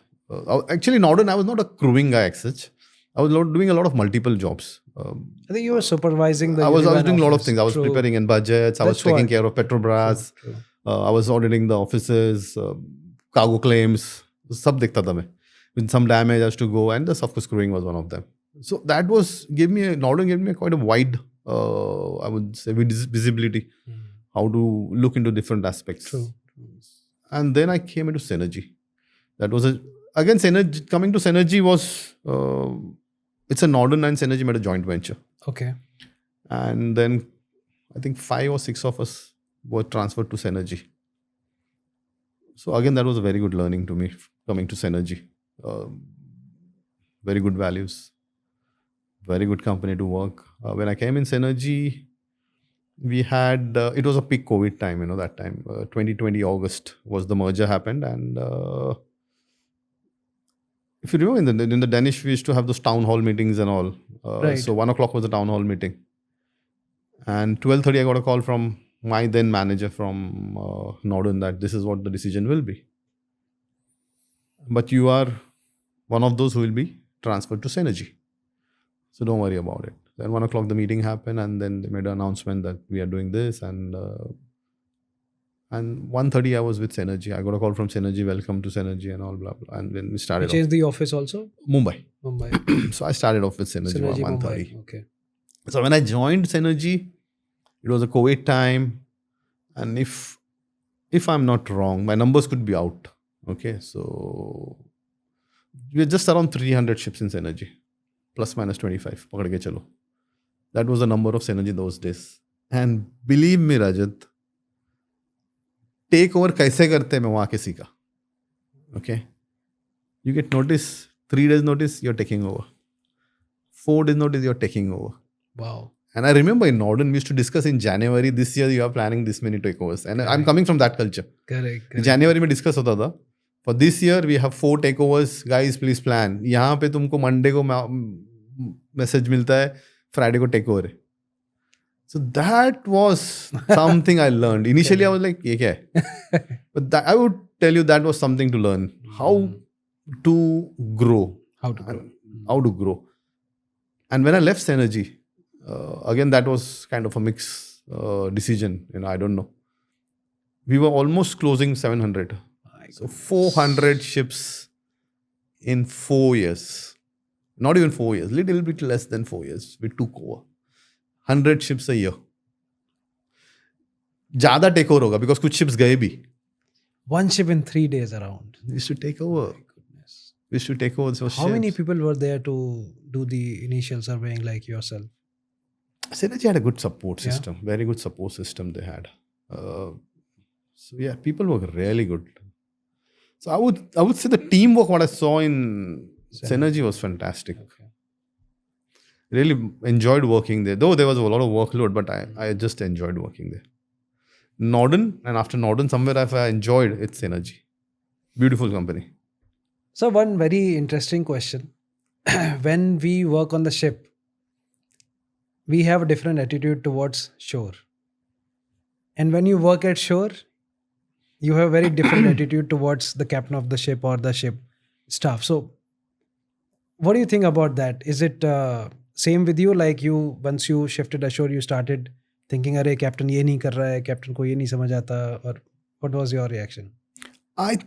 actually Norden. I was not a crewing guy as such. I was doing a lot of multiple jobs. I think you were supervising the I was Univan doing a lot of office. things. I was True. preparing in budgets. I was That's taking what. care of Petrobras. True. I was auditing the offices, cargo claims. Sab dikhta tha main. With some damage has to go, and the of course crewing was one of them. So that was Norden gave me quite a wide, I would say, visibility. How to look into different aspects. True. And then I came into Synergy. That was again Synergy. Coming to Synergy was it's a Norden and Synergy made a joint venture. Okay. And then I think 5 or 6 of us were transferred to Synergy. So again, that was a very good learning to me coming to Synergy. Very good values, very good company to work. When I came in Synergy, we had it was a peak COVID time. That time 2020 August was the merger happened, and if you remember in the Danish we used to have those town hall meetings and all. Right. So 1:00 was the town hall meeting, and 12:30 I got a call from my then manager from Norden that this is what the decision will be. But you are one of those who will be transferred to Synergy. So don't worry about it. Then 1:00 the meeting happened, and then they made an announcement that we are doing this, and 1:30 I was with Synergy. I got a call from Synergy, welcome to Synergy and all blah blah. And then we You started changed the office also? Mumbai. Mumbai. So I started off with Synergy, Synergy 1:30. Mumbai. Okay. So when I joined Synergy, it was a COVID time, and if I'm not wrong, my numbers could be out. Okay, so we are just around 300 ships in Synergy, plus minus 25. पकड़ के चलो. That was the number of Synergy those days. And believe me, Rajat, take over कैसे करते हैं मैं वहाँ के सीखा. Okay, you get notice, 3 days notice, you're taking over. 4 days notice, you're taking over. Wow. And I remember in Norden, we used to discuss in January, this year you are planning this many takeovers. And I'm coming from that culture. Correct. January में discuss होता था. For this year, we have 4 takeovers. Guys, please plan. यहाँ पे तुमको Monday को message मिलता है, Friday को takeover है. So that was something I learned. Initially, I was like, ये क्या है? But I would tell you that was something to learn. How to grow. How to grow. How to grow. And when I left Synergy, again, that was kind of a mixed decision. I don't know. We were almost closing 700. So 400 ships in 4 years. Not even 4 years. Little bit less than 4 years. We took over. 100 ships a year. ज़्यादा take over होगा because कुछ ships गए भी. One ship in 3 days around. We used to take over. We used to take over those How many ships. people were there to do the initial surveying like yourself? Synergy had a good support system. Very good support system they had. So yeah, people were really good. So I would say the teamwork what I saw in Synergy was fantastic. Okay. Really enjoyed working there. Though there was a lot of workload, but I just enjoyed working there. Norden, and after Norden, somewhere if I enjoyed, it's Synergy. Beautiful company. So one very interesting question. When we work on the ship, we have a different attitude towards shore. And when you work at shore, you have a very different attitude towards the captain of the ship or the ship staff. So what do you think about that? Is it same with you? Like once you shifted ashore, you started thinking, "Arey, captain ye nahi kar raha hai, captain ko ye nahi samajh aata," or what was your reaction? I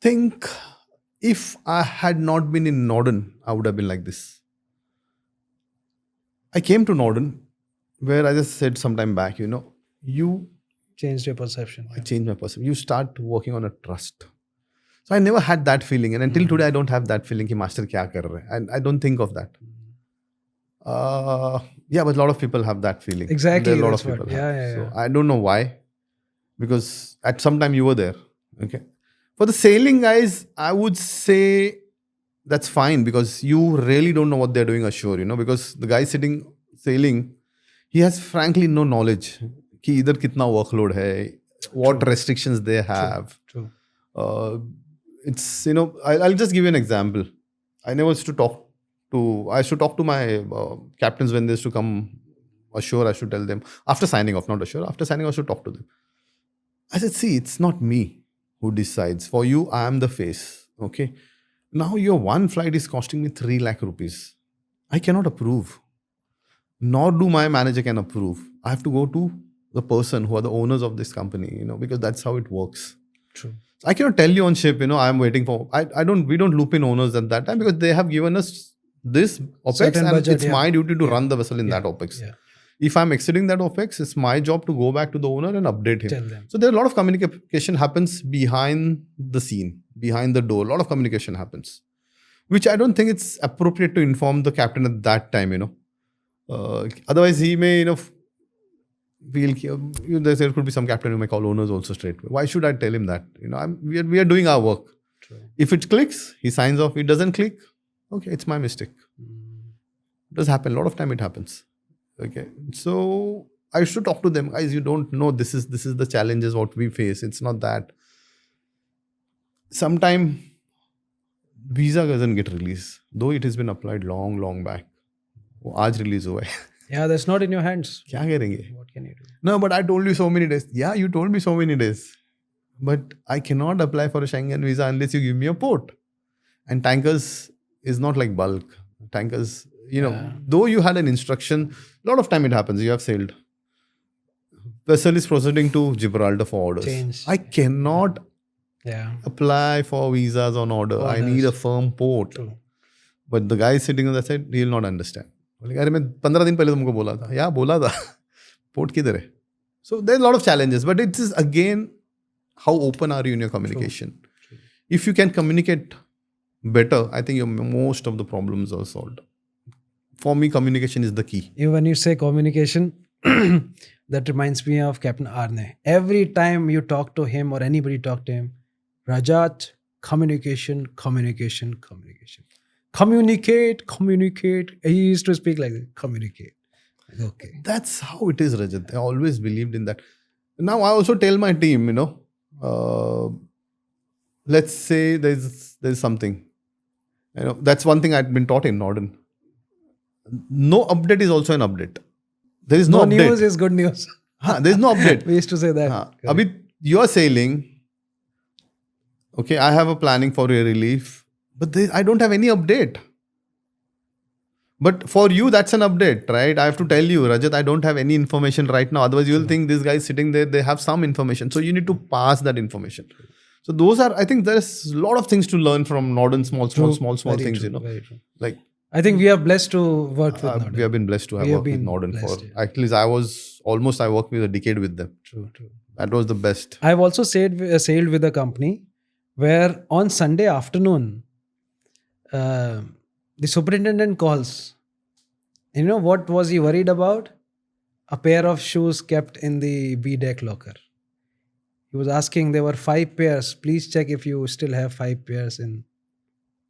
think if I had not been in Norden, I would have been like this. I came to Norden, where I just said sometime back, you Changed your perception. I changed my perception. You start working on a trust. So I never had that feeling. And until today, I don't have that feeling ki master kya kar rahe. And I don't think of that. Yeah, but a lot of people have that feeling. Exactly. There are a lot that's of people what- have. Yeah. So I don't know why. Because at some time you were there. Okay. For the sailing guys, I would say that's fine because you really don't know what they're doing ashore, because the guy sitting sailing, he has frankly no knowledge. कि इधर कितना workload है, what restrictions they have. True. It's, I'll just give you an example. I used to talk to my captains when they used to come ashore. I should tell them, after signing off, not ashore, after signing off, I should talk to them. I said, see, it's not me. who decides. For you, I am the face. Okay. Now your one flight is costing me 3 lakh rupees. I cannot approve. Nor do my manager can approve. I have to go to the person who are the owners of this company, because that's how it works. True. I cannot tell you on ship, I'm waiting for, we don't loop in owners at that time because they have given us this OPEX Certain and budget, it's yeah. my duty to run the vessel in Yeah. that OPEX. Yeah. If I'm exceeding that OPEX, it's my job to go back to the owner and update him. Tell them. So there are a lot of communication happens behind the scene, behind the door. A lot of communication happens, which I don't think it's appropriate to inform the captain at that time, otherwise he may, there could be some captain who may call owners also straight away. Why should I tell him that? We are doing our work. True. If it clicks, he signs off. It doesn't click, okay, it's my mistake. It does happen. A lot of time it happens. Okay. So I should talk to them. Guys, you don't know this is the challenges what we face. It's not that. Sometime visa doesn't get released, though it has been applied long back. वो आज release हुआ है. Yeah, that's not in your hands. क्या करेंगे? What can you do? No, but I told you so many days. Yeah, you told me so many days. But I cannot apply for a Schengen visa unless you give me a port. And tankers is not like bulk. Tankers, though you had an instruction, a lot of time it happens. You have sailed. Vessel is proceeding to Gibraltar for orders. Change. I cannot Yeah. apply for visas on order. I need a firm port. True. But the guy sitting on that side, he will not understand. अरे मैं 15 दिन पहले तुमको बोला था. या बोला था. Port किधर है? So there are a lot of challenges, but it is again how open are you in your communication. True. If you can communicate better, I think most of the problems are solved. For me, communication is the key. Even when you say communication, that reminds me of Captain Arne. Every time you talk to him or anybody talk to him, Rajat, communication. Communicate. He used to speak like this. Communicate. Okay. That's how it is, Rajat. I always believed in that. Now I also tell my team, let's say there's something. That's one thing I'd been taught in Norden. No update is also an update. There is no update. News is good news. There is no update. We used to say that. Abhi, you are sailing. Okay, I have a planning for your relief, but I don't have any update. But for you, that's an update, right? I have to tell you, Rajat, I don't have any information right now. Otherwise, you'll think this guy is sitting there, they have some information. So you need to pass that information. So those are, I think there's a lot of things to learn from Norden, small things, Very you true, know. Very true. Like, I think we are blessed to work with Norden. we have been blessed to have worked with Norden for, at least I worked with a decade with them. True. That was the best. I've also sailed with a company where on Sunday afternoon, the superintendent calls. You know what was he worried about? A pair of shoes kept in the B-deck locker. He was asking, there were 5 pairs. Please check if you still have 5 pairs in.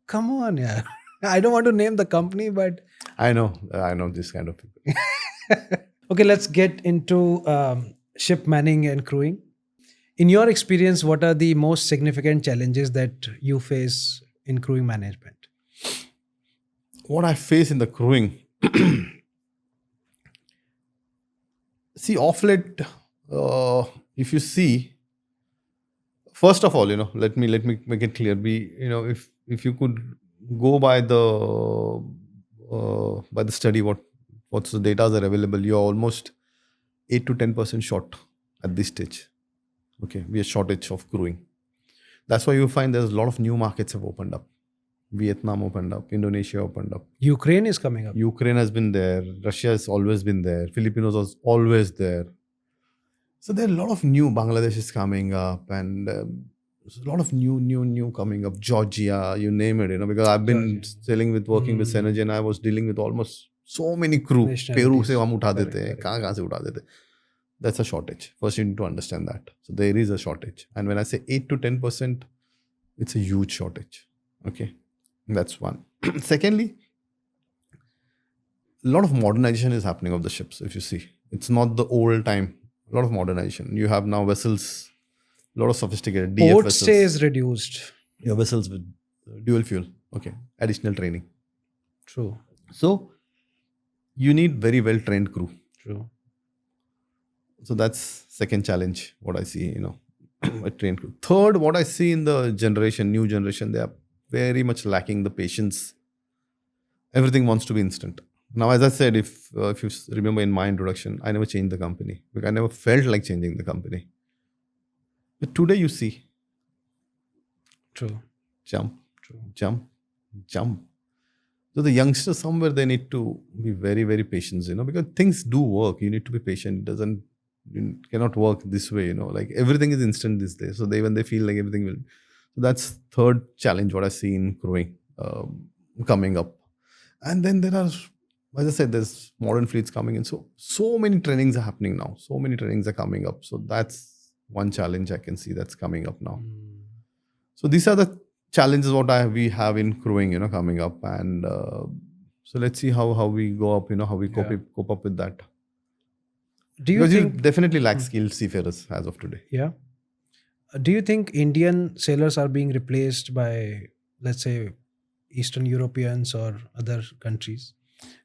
Come on, yeah. I don't want to name the company, but... I know this kind of people. Okay, let's get into ship manning and crewing. In your experience, what are the most significant challenges that you face in crewing management? What I face in the crewing... See, off late, if you see, first of all, let me make it clear. If you could go by the study, what's the data are available, you're almost 8 to 10% short at this stage. Okay, we are shortage of crewing. That's why you find there's a lot of new markets have opened up. Vietnam opened up, Indonesia opened up. Ukraine is coming up. Ukraine has been there. Russia has always been there. Filipinos was always there. So there are a lot of new. Bangladesh is coming up, and there's a lot of new coming up. Georgia, you name it. Because I've been working with Synergy, and I was dealing with almost so many crew. Peru se hum utha dete hain. Kahan se utha dete. That's a shortage. First, you need to understand that. So there is a shortage, and when I say 8 to 10%, it's a huge shortage. Okay. That's one. Secondly, a lot of modernization is happening of the ships, if you see. It's not the old time. A lot of modernization. You have now vessels, a lot of sophisticated DF Port vessels. stay is reduced. Your vessels with dual fuel. Okay. Additional training. True. So, you need very well-trained crew. True. So, that's second challenge, what I see, A trained crew. Third, what I see in the new generation, they are very much lacking the patience. Everything wants to be instant. Now, as I said, if you remember in my introduction, I never changed the company because I never felt like changing the company. But today you see, True. jump, True. jump, jump. So the youngsters somewhere they need to be very, very patient, because things do work. You need to be patient. It cannot work this way, like everything is instant these days. So when they feel like everything will. So that's third challenge what I see in crewing coming up. And then there are, as I said, there's modern fleets coming in. So many trainings are happening now. So many trainings are coming up. So that's one challenge I can see that's coming up now. So these are the challenges what we have in crewing, coming up. And so let's see how we go up, how we cope up with that. Do you because think you definitely lack skilled seafarers as of today. Yeah. Do you think Indian sailors are being replaced by, let's say, Eastern Europeans or other countries?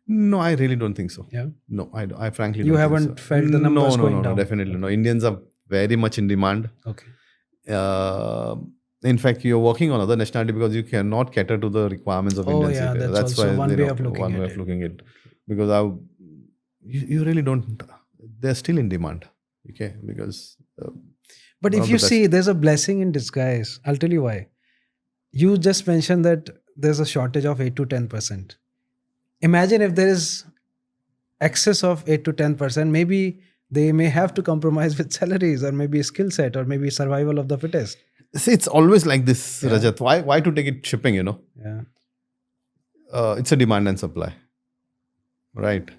No, I really don't think so. Yeah. No, I frankly You don't haven't think so. felt the numbers going No, down? definitely no. Indians are very much in demand. Okay. In fact, you're working on other nationality because you cannot cater to the requirements of Indian seafarers. That's also why one way of looking one at way of looking at it. Because you really don't. They're still in demand. Okay, because. But if you see, there's a blessing in disguise. I'll tell you why. You just mentioned that there's a shortage of 8 to 10%. Imagine if there is excess of 8 to 10%, maybe they may have to compromise with salaries or maybe skill set or maybe survival of the fittest. See, it's always like this, Rajat. Why to take it shipping, Yeah. It's a demand and supply. Right.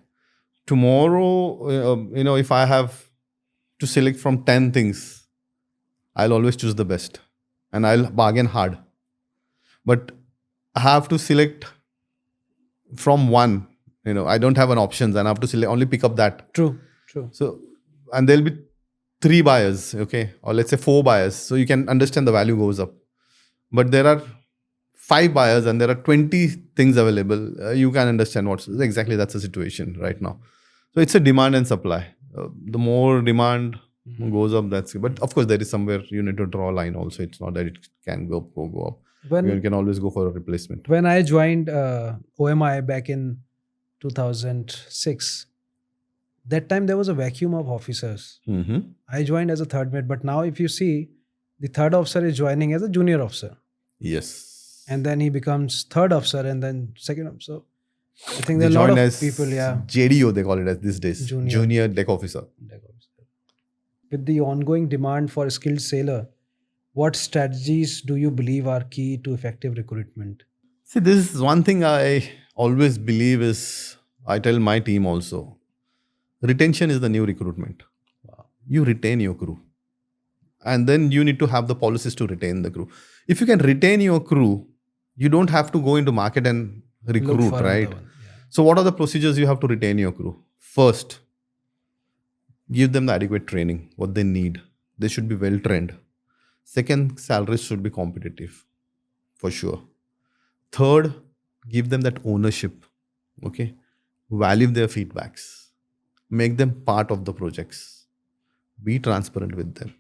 Tomorrow, if I have to select from 10 things, I'll always choose the best and I'll bargain hard. But I have to select from one, I don't have an options and I have to select, only pick up that. True. So, and there'll be 3 buyers, okay, or let's say 4 buyers. So you can understand the value goes up. But there are 5 buyers and there are 20 things available. You can understand exactly that's the situation right now. So it's a demand and supply. The more demand goes up, that's it. But of course, there is somewhere you need to draw a line also. It's not that it can go up. You can always go for a replacement. When I joined OMI back in 2006, that time there was a vacuum of officers. Mm-hmm. I joined as a third mate, but now if you see, the third officer is joining as a junior officer. Yes. And then he becomes third officer and then second officer. I think there are a lot of people, JDO, they call it as these days. Junior Deck Officer. With the ongoing demand for a skilled sailor, what strategies do you believe are key to effective recruitment? See, this is one thing I always believe is, I tell my team also, retention is the new recruitment. Wow. You retain your crew. And then you need to have the policies to retain the crew. If you can retain your crew, you don't have to go into market and recruit, right? So what are the procedures you have to retain your crew? First, give them the adequate training, what they need. They should be well trained. Second, salaries should be competitive, for sure. Third, give them that ownership. Okay, value their feedbacks. Make them part of the projects. Be transparent with them.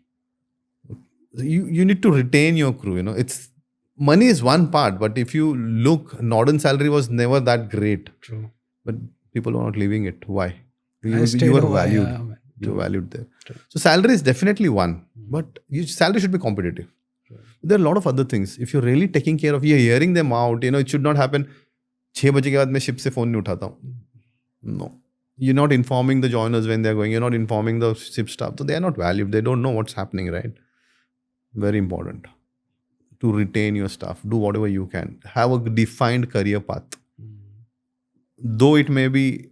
You need to retain your crew. It's money is one part, but if you look, Norden salary was never that great. True. But people are not leaving it. Why? You are valued. You're valued there. True. So salary is definitely one, but salary should be competitive. True. There are a lot of other things. If you're really taking care of, you're hearing them out, it should not happen. 6 baje ke baad main ship se phone nahi uthata hu. No. You're not informing the joiners when they're going. You're not informing the ship staff. So they are not valued. They don't know what's happening, right? Very important to retain your staff. Do whatever you can. Have a defined career path. Though it may be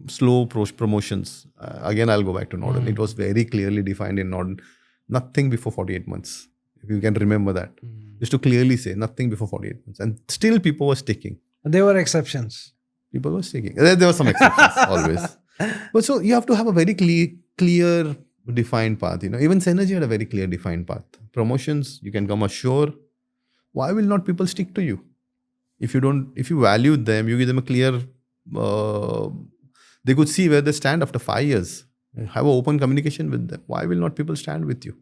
slow promotions. Again, I'll go back to Norden. It was very clearly defined in Norden. Nothing before 48 months. If you can remember that. Just to clearly say, nothing before 48 months. And still people were sticking. There were exceptions. People were sticking. There were some exceptions, always. But so you have to have a very clear defined path. Even Synergy had a very clear defined path. Promotions, you can come ashore. Why will not people stick to you? If you value them, you give them a clear, they could see where they stand after 5 years. Have an open communication with them. Why will not people stand with you?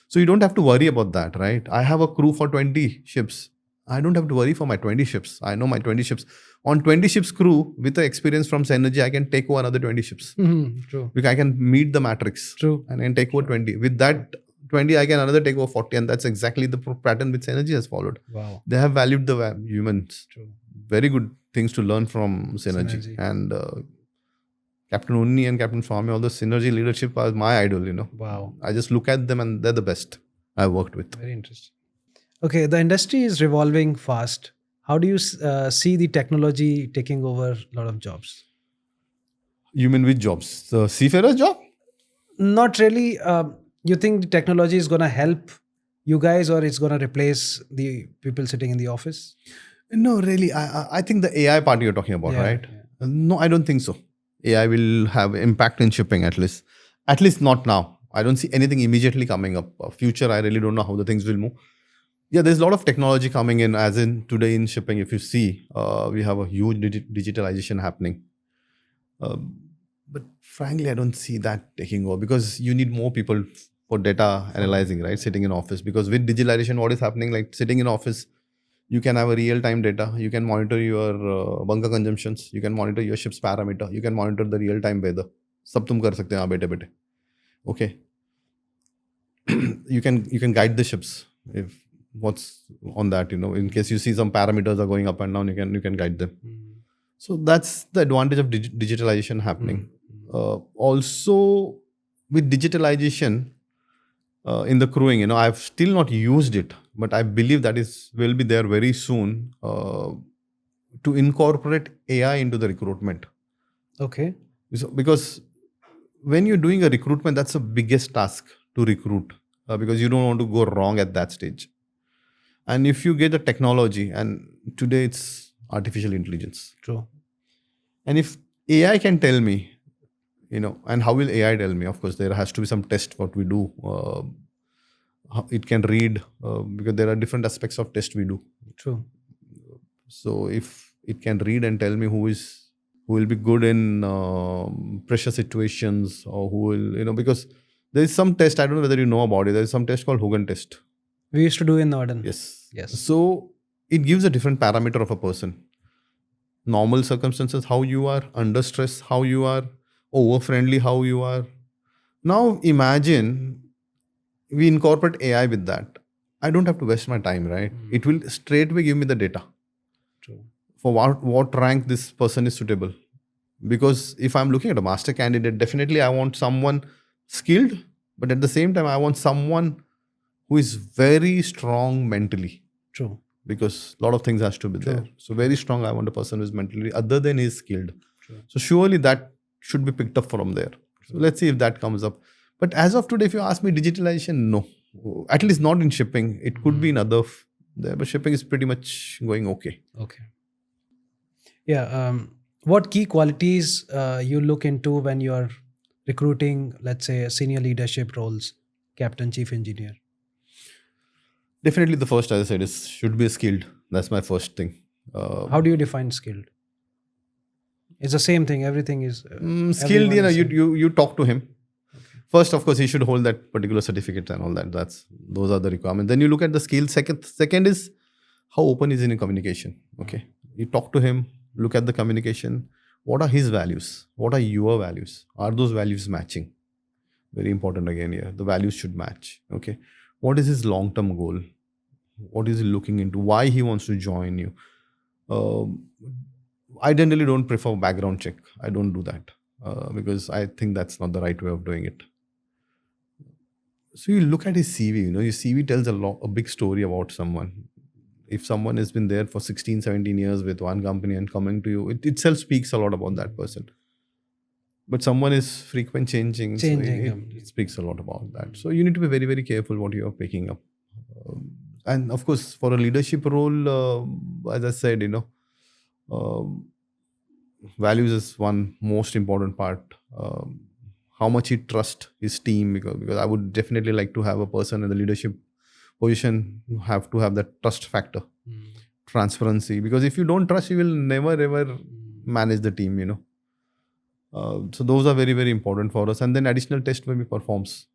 So you don't have to worry about that, right? I have a crew for 20 ships. I don't have to worry for my 20 ships. I know my 20 ships. On 20 ships crew, with the experience from Synergy, I can take over another 20 ships. True. Because I can meet the matrix. True. And I can take over 20. With that 20, I can another take over 40. And that's exactly the pattern which Synergy has followed. Wow. They have valued the humans. True. Very good things to learn from Synergy. And Captain Unni and Captain Swami, all the Synergy leadership are my idol, Wow. I just look at them and they're the best I've worked with. Very interesting. Okay, the industry is revolving fast. How do you see the technology taking over a lot of jobs? You mean which jobs? The seafarer's job? Not really. You think the technology is going to help you guys, or it's going to replace the people sitting in the office? No, really. I think the AI part you're talking about, right? Yeah. No, I don't think so. AI will have impact in shipping at least. At least not now. I don't see anything immediately coming up. Future, I really don't know how the things will move. Yeah, there's a lot of technology coming in, as in today in shipping, if you see, we have a huge digitalization happening. But frankly, I don't see that taking over because you need more people for data analyzing, right? Sitting in office. Because with digitalization, what is happening, like sitting in office, you can have a real-time data. You can monitor your bunker consumptions. You can monitor your ship's parameter. You can monitor the real-time weather. सब तुम कर सकते हैं यहाँ बैठे बैठे. Okay. you can guide the ships if what's on that, in case you see some parameters are going up and down, you can guide them. So that's the advantage of digitalization happening. Also, with digitalization in the crewing, I've still not used it, but I believe that will be there very soon to incorporate AI into the recruitment. Okay. So, because when you're doing a recruitment, that's the biggest task to recruit because you don't want to go wrong at that stage. And if you get the technology, and today it's artificial intelligence. True. And if AI can tell me, and how will AI tell me? Of course, there has to be some test what we do. It can read because there are different aspects of test we do. True. So if it can read and tell me who will be good in pressure situations, or who will, because there is some test, I don't know whether you know about it. There is some test called Hogan test. We used to do in Norden. Yes. Yes. So it gives a different parameter of a person. Normal circumstances, how you are, under stress, how you are, over friendly, how you are. Now imagine we incorporate AI with that. I don't have to waste my time, right? It will straightway give me the data. True. For what rank this person is suitable. Because if I'm looking at a master candidate, definitely I want someone skilled, but at the same time, I want someone who is very strong mentally. True. Because a lot of things has to be True. there. So very strong, I want a person who is mentally, other than he is skilled. True. So surely that should be picked up from there. So let's see if that comes up. But as of today, if you ask me digitalization, no. At least not in shipping. It could be in other there, but shipping is pretty much going okay. Okay. Yeah. What key qualities you look into when you're recruiting, let's say, senior leadership roles, captain, chief engineer? Definitely the first, as I said, should be skilled. That's my first thing. How do you define skilled? It's the same thing. Everything is skilled. You talk to him. Okay. First, of course, he should hold that particular certificate and all that. Those are the requirements. Then you look at the skill. Second is how open is he in communication. Okay, you talk to him. Look at the communication. What are his values? What are your values? Are those values matching? Very important again here. The values should match. Okay. What is his long-term goal? What is he looking into? Why he wants to join you? I generally don't prefer background check. I don't do that because I think that's not the right way of doing it. So you look at his CV. Your CV tells a big story about someone. If someone has been there for 16, 17 years with one company and coming to you, it itself speaks a lot about that person. But someone is frequent changing. So it speaks a lot about that. So you need to be very, very careful what you are picking up. And of course, for a leadership role, as I said, values is one most important part. How much he trusts his team, because I would definitely like to have a person in the leadership position who have to have that trust factor, transparency. Because if you don't trust, you will never ever manage the team. So those are very, very important for us. And then additional test when we performs.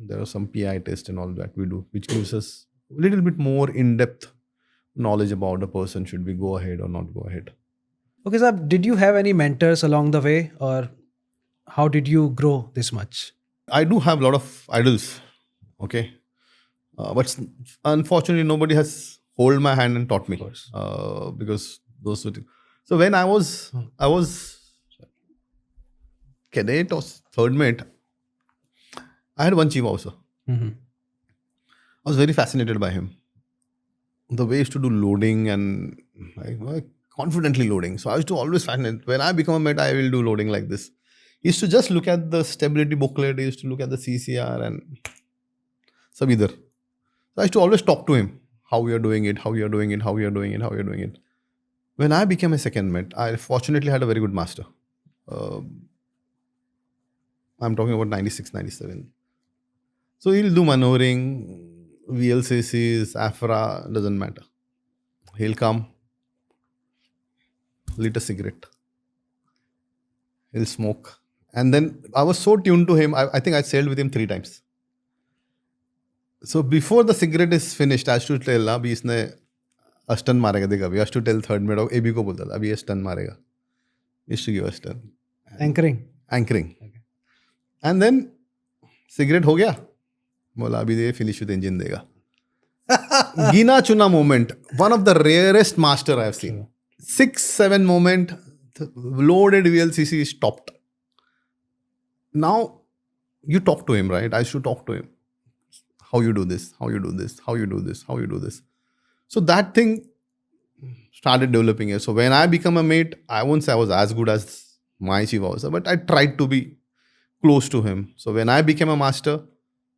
There are some PI tests and all that we do, which gives us a little bit more in-depth knowledge about a person. Should we go ahead or not go ahead? Okay, sir, did you have any mentors along the way, or how did you grow this much? I do have a lot of idols, okay, but unfortunately nobody has hold my hand and taught me, Of course. because those were so when I was cadet or third mate, I had one chief officer. Mhm. I was very fascinated by him. The way he used to do loading and like confidently loading. So I used to always fascinate. When I become a mate, I will do loading like this. He used to just look at the stability booklet. He used to look at the CCR and sab idhar. So I used to always talk to him. How we are doing it, how we are doing it, how we are doing it, how we are doing it. When I became a second mate, I fortunately had a very good master. Uh, I'm talking about 96, 97. So he'll do maneuvering, VLCCs, AFRA, doesn't matter. He'll come, lit a cigarette, he'll smoke. And then I was so tuned to him, I think I sailed with him 3 times. So before the cigarette is finished, I used to tell, abhi isne stun marega dekha. We used to tell third mate, AB ko bolta tha, abhi ye stun marega. He used to give a stun. Anchoring. Okay. And then cigarette ho gaya. बोला अभी they finish with engine देगा. गिना चुना moment, one of the rarest master I have seen. 6-7 moment, loaded VLCC is stopped. Now you talk to him, right? I used to talk to him. How you do this? How you do this? How you do this? How you do this? So that thing started developing it. So when I become a mate, I won't say I was as good as my chief officer, but I tried to be close to him. So when I became a master,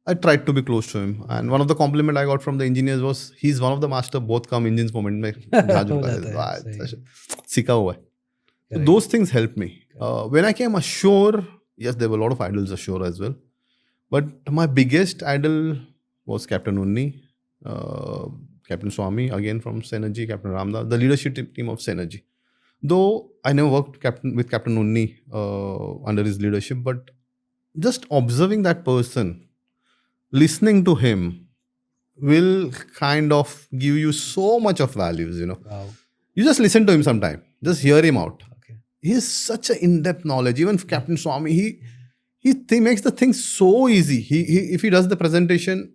I tried to be close to him. And one of the compliment I got from the engineers was, he's one of the master, both come engines moment mein सीखा हुआ है. So those things helped me. When I came ashore, yes, there were a lot of idols ashore as well. But my biggest idol was Captain Unni, Captain Swami, again from Synergy, Captain Ramda, the leadership team of Synergy. Though I never worked with Captain Unni under his leadership, but just observing that person, listening to him will kind of give you so much of values, Wow. You just listen to him sometime. Just hear him out. Okay. He has such an in-depth knowledge. Even Captain Swami, he makes the thing so easy. He if he does the presentation,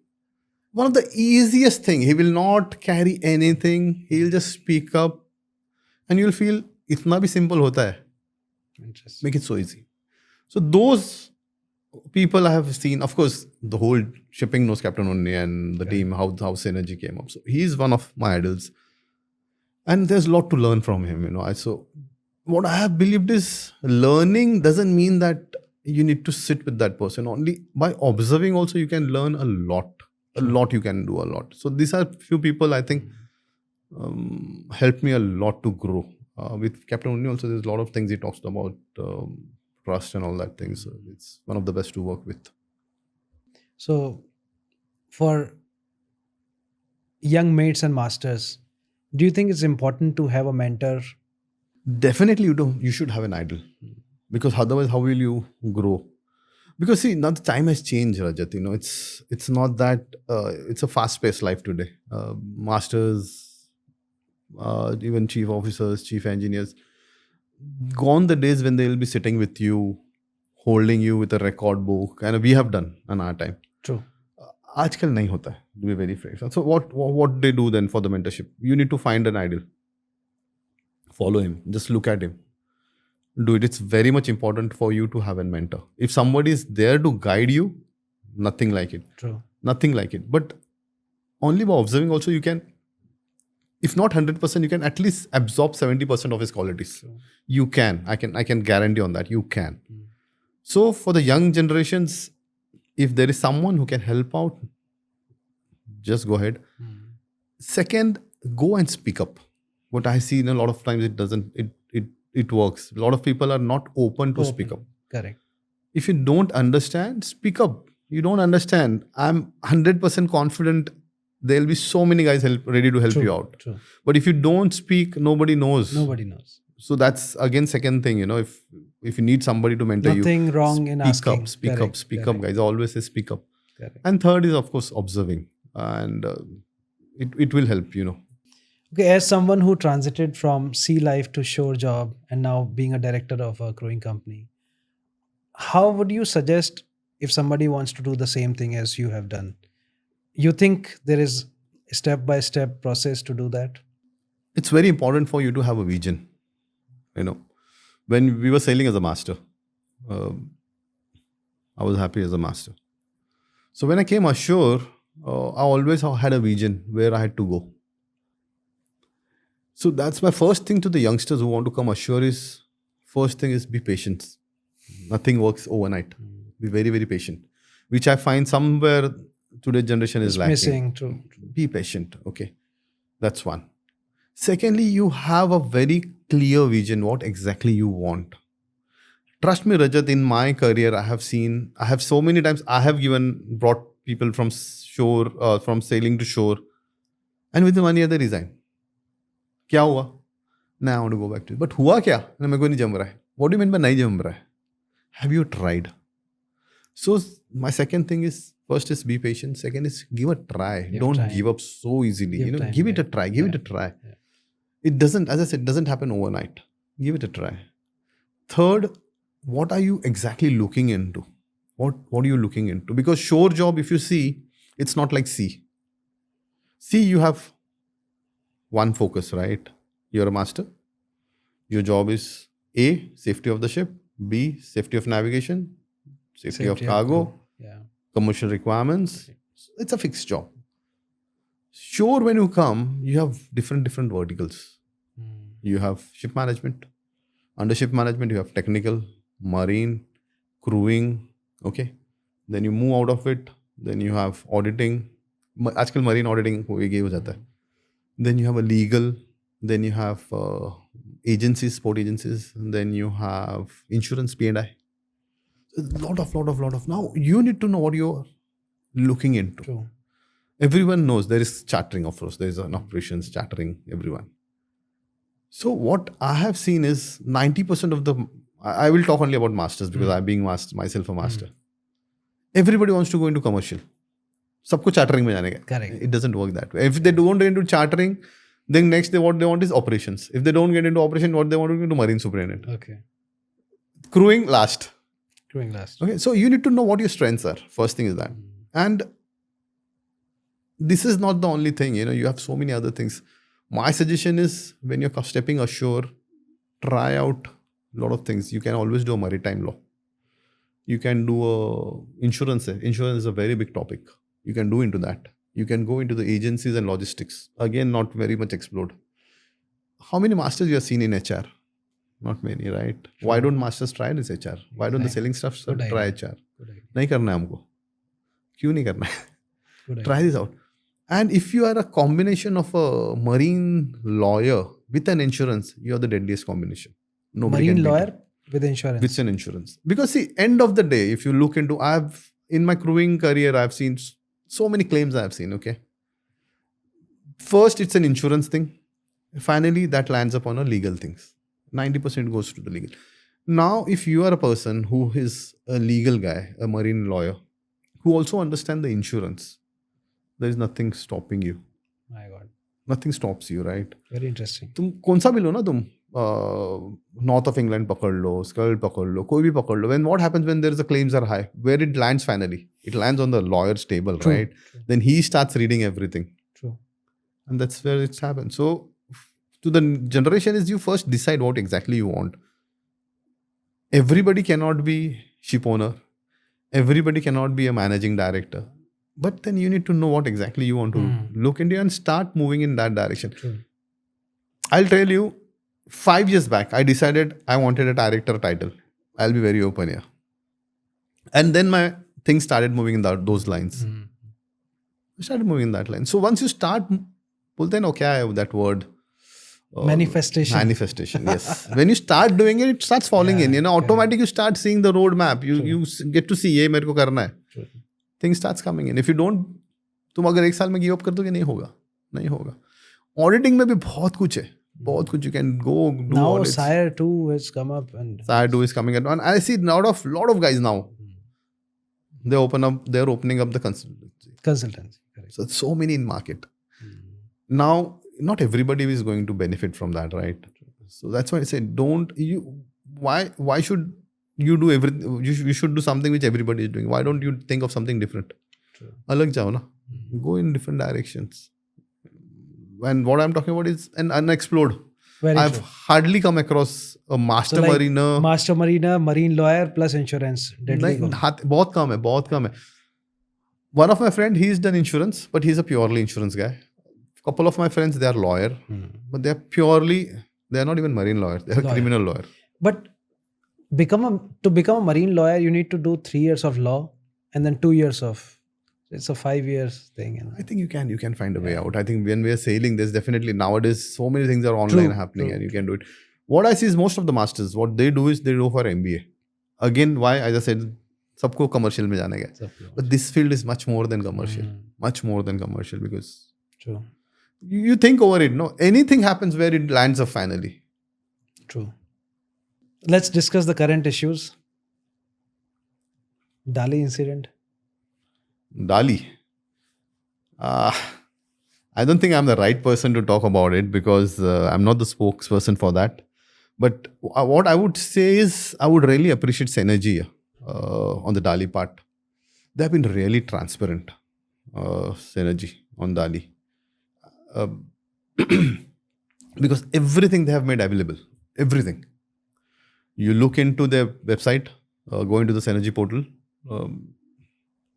one of the easiest thing, he will not carry anything. He'll just speak up and you'll feel itna bhi simple hota hai. Interesting. Make it so easy. So those people I have seen, of course, the whole shipping knows Captain Unni and the team, how Synergy came up. So he's one of my idols. And there's a lot to learn from him, So what I have believed is learning doesn't mean that you need to sit with that person. Only by observing also you can learn a lot. A lot you can do a lot. So these are few people I think helped me a lot to grow. With Captain Unni also, there's a lot of things he talks about, trust and all that things. So it's one of the best to work with. So, for young mates and masters, do you think it's important to have a mentor? Definitely you should have an idol. Because otherwise how will you grow? Because see, now the time has changed, Rajat. It's not that it's a fast-paced life today. Masters, even chief officers, chief engineers, gone the days when they will be sitting with you, holding you with a record book, and we have done in our time. True. आजकल नहीं होता है, to be very frank. So what they do then for the mentorship? You need to find an idol, follow him, just look at him, do it. It's very much important for you to have a mentor. If somebody is there to guide you, nothing like it. True. Nothing like it. But only by observing also you can, if not 100%, you can at least absorb 70% of his qualities. True. You can. I can guarantee on that. You can. So for the young generations, if there is someone who can help out, just go ahead. Second, go and speak up. What I see in a lot of times, it works. A lot of people are not open to speak up. Correct. If you don't understand, speak up. You don't understand. I'm 100% confident there'll be so many guys ready to help you out. True. But if you don't speak, nobody knows. Nobody knows. So that's again second thing, if you need somebody to mentor Nothing wrong in asking. Speak up, guys. I always say speak up. Correct. And third is, of course, observing. And it will help, Okay, as someone who transited from sea life to shore job and now being a director of a growing company, how would you suggest if somebody wants to do the same thing as you have done? You think there is a step by step process to do that? It's very important for you to have a vision. When we were sailing as a master, uh, I was happy as a master. So when I came ashore, I always had a vision where I had to go. So that's my first thing to the youngsters who want to come ashore is, first thing is be patient. Nothing works overnight. Be very, very patient. Which I find somewhere today's generation is It's lacking. missing. True. Be patient. Okay. That's one. Secondly, you have a very clear vision what exactly you want. Trust me, Rajat, in my career, I have so many times, brought people from shore, from sailing to shore, and within 1 year they resign. क्या हुआ? Now I want to go back to it. But हुआ क्या? मेरे को नहीं जम रहा है. What do you mean by नहीं जम रहा है? Have you tried? So my second thing is, first is be patient. Second is give a try. Don't give up so easily. Give it a try. Give it a try. Yeah. It doesn't, as I said, doesn't happen overnight. Give it a try. Third, what are you exactly looking into? What are you looking into? Because shore job, if you see, it's not like sea. Sea, you have one focus, right? You're a master. Your job is A, safety of the ship. B, safety of navigation. Safety of cargo. Yeah. Commercial requirements. It's a fixed job. Shore, when you come, you have different verticals. You have ship management. Under ship management, you have technical, marine, crewing. Okay. Then you move out of it. Then you have auditing. आजकल marine auditing हो जाता है. Then you have a legal. Then you have agencies, sport agencies. Then you have insurance, P&I. A lot of. Now you need to know what you're looking into. True. Everyone knows there is chartering, of course. There is an operations chartering, everyone. So what I have seen is 90% of the, I will talk only about masters because I'm being myself a master. Everybody wants to go into commercial. सबको chartering में जाने का. Correct. It doesn't work that way. If they don't get into chartering, then next what they want is operations. If they don't get into operation, what they want to get into marine superintendent. Okay. Crewing last. Okay. So you need to know what your strengths are. First thing is that. And this is not the only thing. You have so many other things. My suggestion is when you're stepping ashore, try out a lot of things. You can always do a maritime law. You can do insurance. Insurance is a very big topic. You can do into that. You can go into the agencies and logistics. Again, not very much explored. How many masters you have seen in HR? Not many, right? Sure. Why don't masters try this HR? Why don't the selling staff try HR? नहीं करना है हमको. क्यों नहीं करना है? Try this out. And if you are a combination of a marine lawyer with an insurance, you are the deadliest combination. Nobody marine lawyer with insurance. With an insurance. Because see, end of the day, if you look into, in my crewing career, I've seen so many claims I've seen, okay? First, it's an insurance thing. Finally, that lands upon a legal things. 90% goes to the legal. Now, if you are a person who is a legal guy, a marine lawyer, who also understand the insurance, there is nothing stopping you. My God. Nothing stops you, right? Very interesting. तुम कौन सा भी लो ना तुम North of England पकड़ लो, Skull पकड़ लो, कोई भी पकड़ लो. When what happens when the claims are high? Where it lands finally? It lands on the lawyer's table, True. right? True. Then he starts reading everything. True. And that's where it's happened. So to the generation is you first decide what exactly you want. Everybody cannot be ship owner. Everybody cannot be a managing director. But then you need to know what exactly you want to look into and start moving in that direction. True. I'll tell you, 5 years back, I decided I wanted a director title. I'll be very open here. And then my things started moving in those lines. I started moving in that line. So once you start, okay, that word. Manifestation, yes. When you start doing it, it starts falling in. Automatically you start seeing the roadmap. You get to see, ये मेरे को करना है. Things starts coming in. If you don't, तुम अगर 1 साल में give up कर दोगे नहीं होगा. Auditing में भी बहुत कुछ है. You can go do now audits. Sire 2 has come up and Sire 2 is coming and I see lot of guys now. they're opening up the consultancy. Correct. So so many in market. Now, not everybody is going to benefit from that, right? So that's why I say, why should you do everything? You should do something which everybody is doing. Why don't you think of something different? Alag jao na. Go in different directions. And what I'm talking about is an unexplored. Very I've true. hardly come across a master mariner. Master mariner, marine lawyer plus insurance. Deadly नहीं, combo. बहुत कम है. One of my friend, he's done insurance, but he's a purely insurance guy. Couple of my friends, they are lawyer, but they are not even marine lawyers. They are criminal lawyer. But to become a marine lawyer, you need to do 3 years of law and then 2 years of. It's a 5 years thing. I think you can find a way out. I think when we are sailing, there's definitely nowadays so many things are online happening and you can do it. What I see is most of the masters, what they do is they go for MBA. Again, why? As I said, सबको commercial में जाने का. But this field is much more than commercial. Much more than commercial because True. You think over it. No, anything happens where it lands up finally. True. Let's discuss the current issues. Dali incident. Dali. I don't think I'm the right person to talk about it because I'm not the spokesperson for that. But what I would say is I would really appreciate synergy on the Dali part. They have been really transparent, synergy on Dali. Because everything they have made available. Everything. You look into their website, go into the Synergy portal,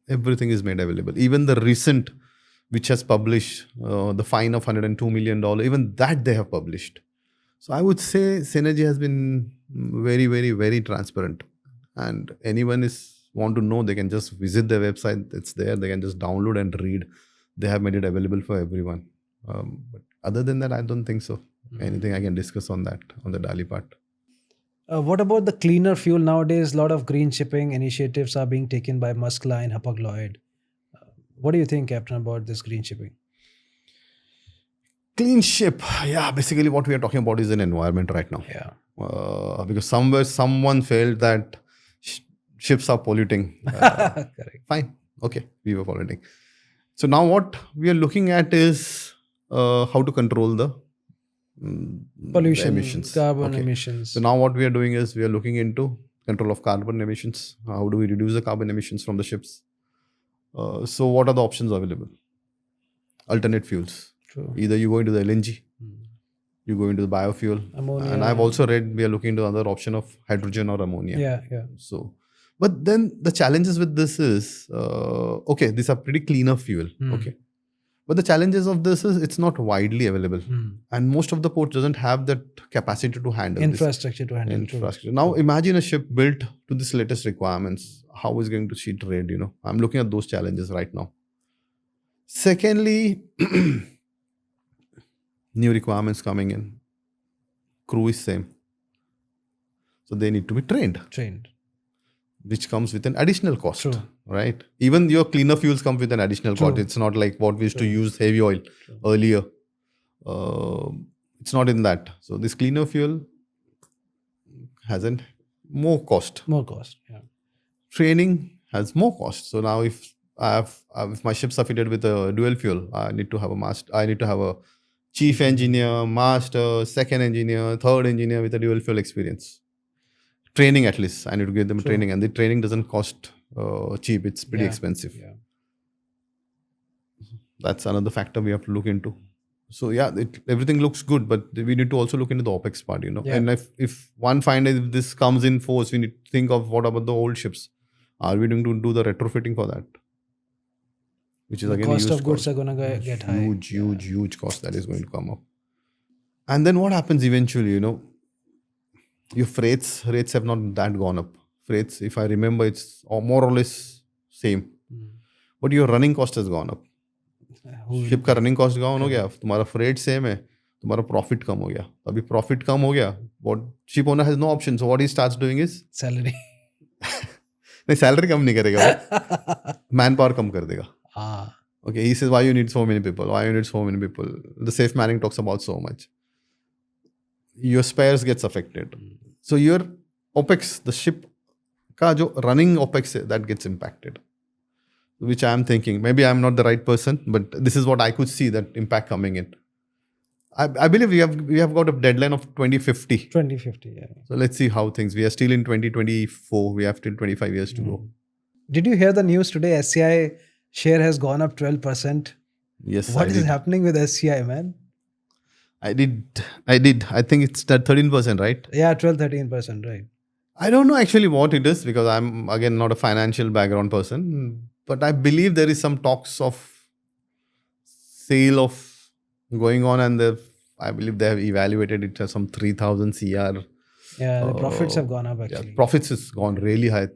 everything is made available. Even the recent, which has published the fine of $102 million, even that they have published. So I would say Synergy has been very, very, very transparent. And anyone want to know, they can just visit their website. It's there. They can just download and read. They have made it available for everyone. But other than that, I don't think so. Anything I can discuss on that, on the Dali part. What about the cleaner fuel nowadays? A lot of green shipping initiatives are being taken by Musk Line, Hapag-Lloyd. What do you think, Captain, about this green shipping? Clean ship. Yeah, basically what we are talking about is an environment right now. Yeah. Because somewhere someone felt that ships are polluting. Correct. Fine. Okay. We were polluting. So now what we are looking at is how to control the Pollution, emissions. carbon emissions. So now what we are doing is we are looking into control of carbon emissions. How do we reduce the carbon emissions from the ships? So what are the options available? Alternate fuels. True. Either you go into the LNG, you go into the biofuel. Ammonia. And I've also read we are looking into another option of hydrogen or ammonia. Yeah. So, but then the challenges with this is, okay, these are pretty cleaner fuel. Okay. But the challenges of this is it's not widely available. And most of the ports doesn't have that capacity to handle infrastructure to handle. Infrastructure. Now imagine a ship built to this latest requirements. How is going to see trade, I'm looking at those challenges right now. Secondly, new requirements coming in. Crew is same. So they need to be trained. Which comes with an additional cost. True. Right? Even your cleaner fuels come with an additional cost. It's not like what we used to use heavy oil earlier. It's not in that. So this cleaner fuel has more cost. Yeah. Training has more cost. So now if if my ships are fitted with a dual fuel, I need to have a master. I need to have a chief engineer, master, second engineer, third engineer with a dual fuel experience. Training at least. I need to give them training, and the training doesn't cost cheap. It's pretty expensive. Yeah. That's another factor we have to look into. So yeah, everything looks good, but we need to also look into the OPEX part, Yeah. And if one finds if this comes in force, we need to think of what about the old ships. Are we going to do the retrofitting for that? Which is The again cost huge of goods are going to get high. Huge cost that is going to come up. And then what happens eventually, your rates have not that gone up. Freights, if I remember, it's more or less same. But your running cost has gone up. Ship का running cost down हो गया, तुम्हारा freight same है, तुम्हारा profit कम हो गया. अभी प्रॉफिट कम हो गया, what ship owner has no option, so what he starts doing is salary. नहीं, सैलरी कम नहीं करेगा, मैन पावर कम कर देगा. Okay, he says why you need so many people, the safe manning talks about so much. Your spares gets affected, so your OPEX, the ship का जो running OPEX है, that gets impacted. which I am thinking. Maybe I'm not the right person, but this is what I could see, that impact coming in. I believe we have got a deadline of 2050. 2050, yeah. So let's see how things. We are still in 2024. We have still 25 years to go. Did you hear the news today? SCI share has gone up 12%. Yes, What I is did. happening with SCI, man? I did. I think it's that 13%, right? Yeah, 12-13%, right? I don't know actually what it is, because I'm again not a financial background person, but I believe there is some talks of sale of going on, and I believe they have evaluated it as some 3,000 CR. Yeah, the profits have gone up Yeah, actually. profits has gone really high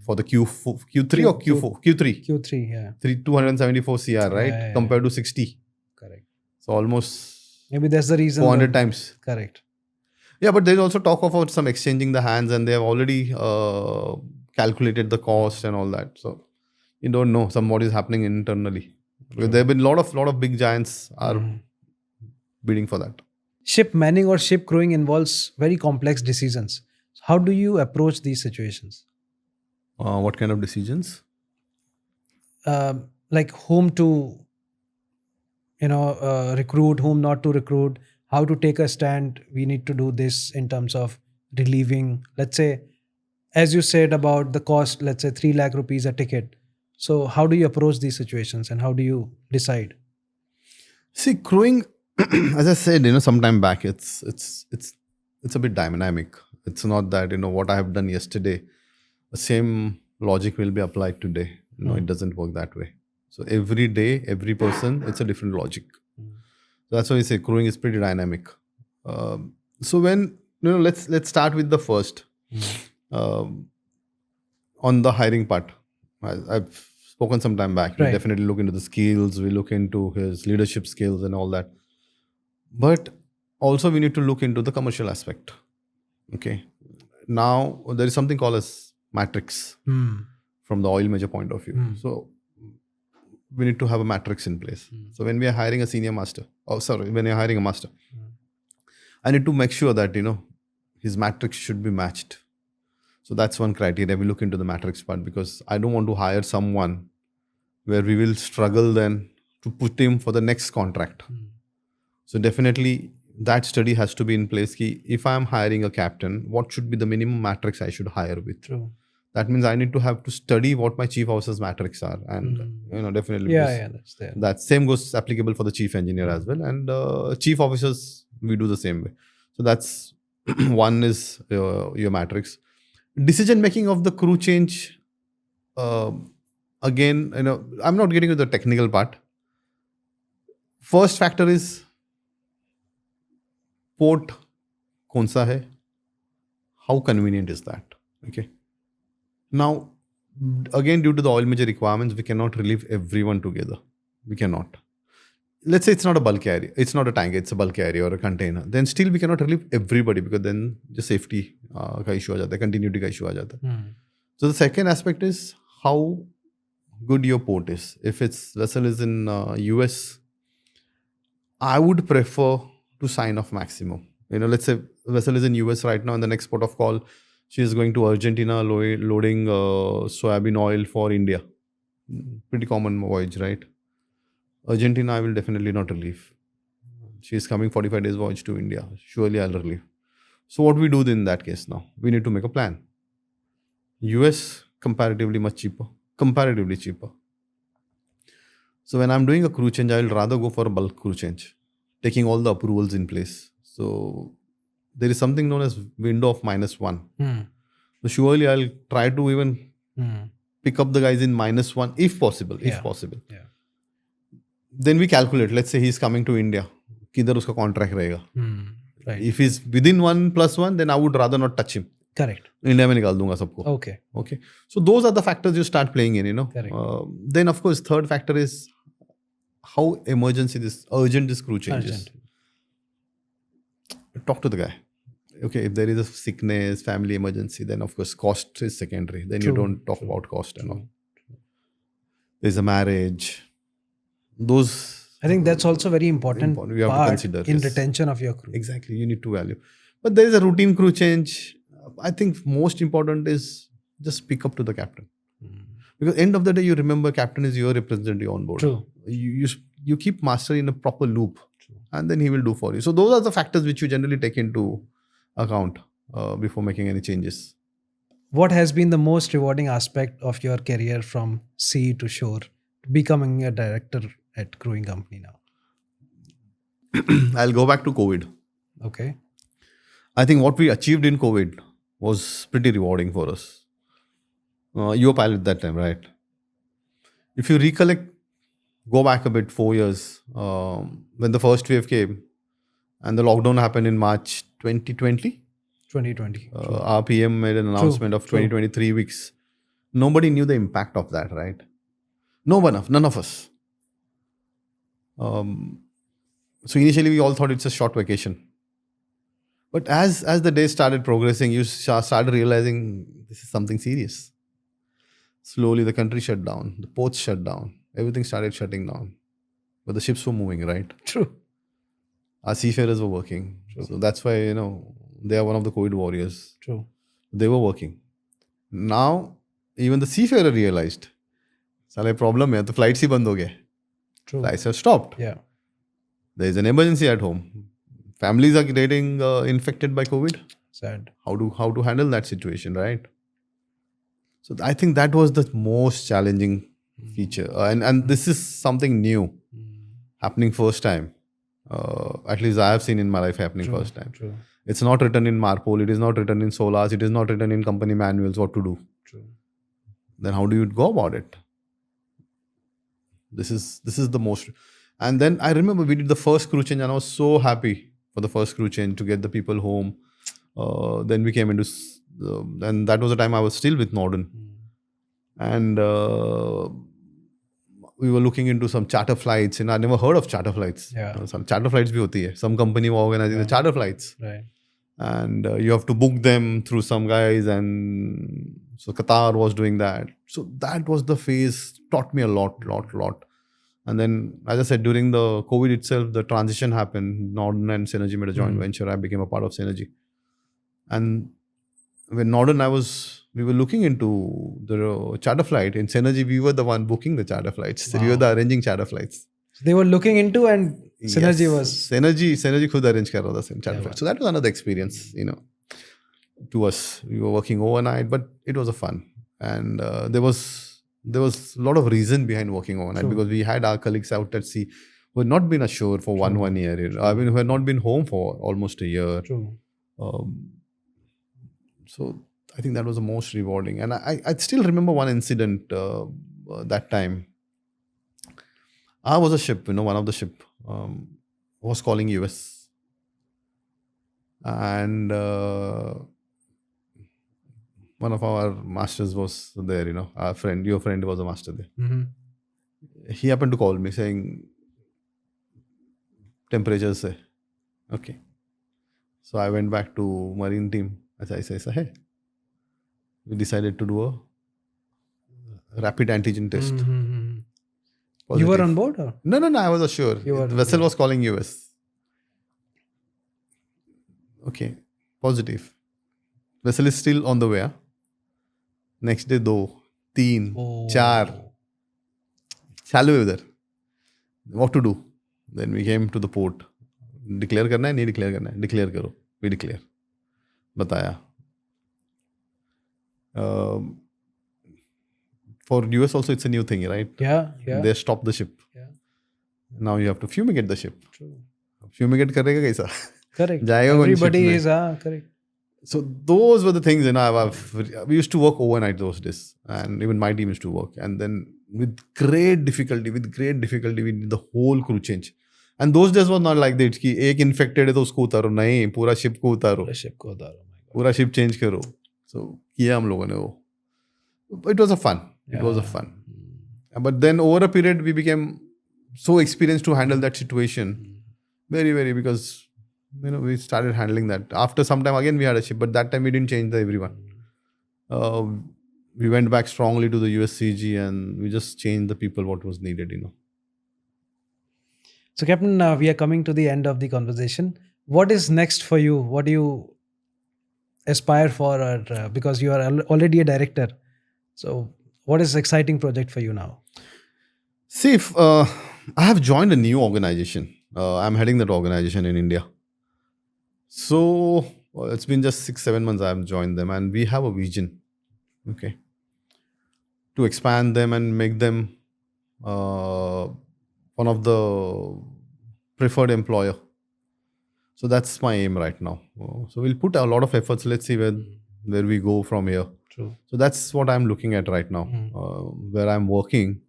for the Q3 or Q4? Q3. Q3, yeah. 274 CR, right? Yeah. Compared to 60. Correct. So almost Maybe that's the reason. 400 times. Correct. Yeah, but there's also talk about some exchanging the hands, and they have already calculated the cost and all that. So you don't know what is happening internally. Because there have been lot of big giants are bidding for that. Ship manning or ship crewing involves very complex decisions. How do you approach these situations? What kind of decisions? Like whom to, recruit, whom not to recruit, how to take a stand. We need to do this in terms of relieving, let's say, as you said about the cost, let's say 3 lakh rupees a ticket. So how do you approach these situations and how do you decide? See, crewing, as I said, sometime back, it's a bit dynamic. It's not that what I have done yesterday, the same logic will be applied today. No, it doesn't work that way. So every day, every person, it's a different logic. So that's why we say crewing is pretty dynamic. So when let's start with the first. On the hiring part, I've spoken some time back. We Right. definitely look into the skills. We look into his leadership skills and all that. But also we need to look into the commercial aspect. Okay. Now there is something called as matrix from the oil major point of view. So we need to have a matrix in place. So when we are hiring a senior master, when you're hiring a master, I need to make sure that his matrix should be matched. So that's one criteria. We look into the matrix part, because I don't want to hire someone where we will struggle then to put him for the next contract. So definitely that study has to be in place. If I am hiring a captain, what should be the minimum matrix I should hire with? True. That means I need to have to study what my chief officer's matrix are, and definitely that's there. That same goes applicable for the chief engineer as well, and chief officers we do the same way. So that's one is your matrix. Decision making of the crew change. Again, I'm not getting into the technical part. First factor is port kaun sa hai? How convenient is that? Okay. Now, again, due to the oil major requirements, we cannot relieve everyone together. We cannot. Let's say it's not a bulk carrier, it's not a tanker, it's a bulk carrier or a container. Then still we cannot relieve everybody, because then the safety ka issue aa jata hai, continuity ka issue aa jata hai. So the second aspect is how good your port is. If its vessel is in US, I would prefer to sign off maximum. Let's say vessel is in US right now, and the next port of call, she is going to Argentina loading soybean oil for India. Pretty common voyage, right? Argentina, I will definitely not relieve. She is coming 45 days voyage to India. Surely I'll relieve. So what we do in that case now? We need to make a plan. US, comparatively much cheaper. Comparatively cheaper. So when I'm doing a crew change, I will rather go for a bulk crew change, taking all the approvals in place. So there is something known as window of -1. So surely I'll try to even pick up the guys in -1 if possible. If possible. Yeah. Then we calculate. Let's say he's coming to India. Kidhar uska contract rahega. Right. If he's within 1+1, then I would rather not touch him. Correct. India mein nikal dunga sabko. Okay. So those are the factors you start playing in. Correct. Then of course third factor is how urgent this crew change is. Talk to the guy. Okay, if there is a sickness, family emergency, then of course cost is secondary. Then you don't talk about cost and all. There's a marriage. Those, I think that's also very important you have to part consider in yes. retention of your crew. Exactly, you need to value. But there is a routine crew change. I think most important is just speak up to the captain. Because end of the day, you remember captain is your representative on board. True. You keep master in a proper loop, True. and then he will do for you. So those are the factors which you generally take into account before making any changes. What has been the most rewarding aspect of your career from sea to shore, becoming a director at crewing company now? I'll go back to COVID. Okay. I think what we achieved in COVID was pretty rewarding for us. You were pilot that time, right? If you recollect, go back a bit, 4 years, when the first wave came and the lockdown happened in March 2020. 2020. Our PM made an announcement of 2023 weeks. Nobody knew the impact of that, right? None of us. So initially we all thought it's a short vacation. But as the days started progressing, you started realizing this is something serious. Slowly the country shut down, the ports shut down, everything started shutting down. But the ships were moving, right? True. Our seafarers were working. True. So that's why, they are one of the COVID warriors. True. They were working. Now, even the seafarer realized, साले problem है, तो flights ही बंद हो गए. True. Flights have stopped. Yeah. There is an emergency at home. Families are getting infected by COVID. Sad. How to handle that situation, right? So I think that was the most challenging feature, and this is something new happening first time. At least I have seen in my life happening first time. True. It's not written in Marpol. It is not written in Solas. It is not written in company manuals what to do. True. Then how do you go about it? This is the most. And then I remember we did the first crew change, and I was so happy for the first crew change to get the people home. Then we came into, and that was the time I was still with Norden, and we were looking into some charter flights. And I never heard of charter flights. Yeah. Some charter flights bhi hoti hai. Some company were organizing the charter flights. Right. And you have to book them through some guys, and so Qatar was doing that. So that was the phase, taught me a lot. And then, as I said, during the COVID itself, the transition happened. Norden and Synergy made a joint venture. I became a part of Synergy. And when Norden, we were looking into the charter flight. In Synergy, we were the one booking the charter flights. So we were the arranging charter flights. So they were looking into, and Synergy was. Synergy khud arrange kar raha tha charter flight. So that was another experience, to us. We were working overnight, but it was a fun. And there was a lot of reason behind working overnight, because we had our colleagues out at sea who had not been ashore for one year. I mean, who had not been home for almost a year. True. So I think that was the most rewarding. And I still remember one incident that time. I was a ship, one of the ship was calling US. And one of our masters was there, our friend, your friend was a master there. Mm-hmm. He happened to call me saying, temperatures hai. Okay. So I went back to marine team. Aisa hai. We decided to do a rapid antigen test. Mm-hmm. You Positive. were on board? Or? No, I was assured. The vessel was calling US. Okay. Positive. Vessel is still on the way. Next day, 2, 3, 4. Chalu hai udhar. What to do? Then we came to the port. Declare karna hai, nahi declare karna hai. Declare karo. We declare. Bataya. For US also, it's a new thing, right? Yeah. They stopped the ship. Yeah. Now you have to fumigate the ship. True. Fumigate karega kaisa? Correct. Jayega Everybody is, correct. So those were the things, we used to work overnight those days. And even my team used to work. And then with great difficulty, we did the whole crew change. And those days was not like that, कि एक infected है तो उसको उतारो, नहीं, पूरा ship को उतारो. पूरा ship change करो. So किया हम लोगों ने वो. It was a fun. Yeah. It was a fun. But then over a period, we became so experienced to handle that situation. Very, very, because we started handling that. After some time, again we had a ship, but that time we didn't change everyone. We went back strongly to the USCG, and we just changed the people what was needed. So, Captain, we are coming to the end of the conversation. What is next for you? What do you aspire for? Or, because you are already a director. So, what is exciting project for you now? See, if, I have joined a new organization. I'm heading that organization in India. So it's been just 6, 7 months I have joined them, and we have a vision, okay, to expand them and make them uh, one of the preferred employer. So that's my aim right now. So we'll put a lot of efforts. Let's see where we go from here. True. So that's what I'm looking at right now, where I'm working.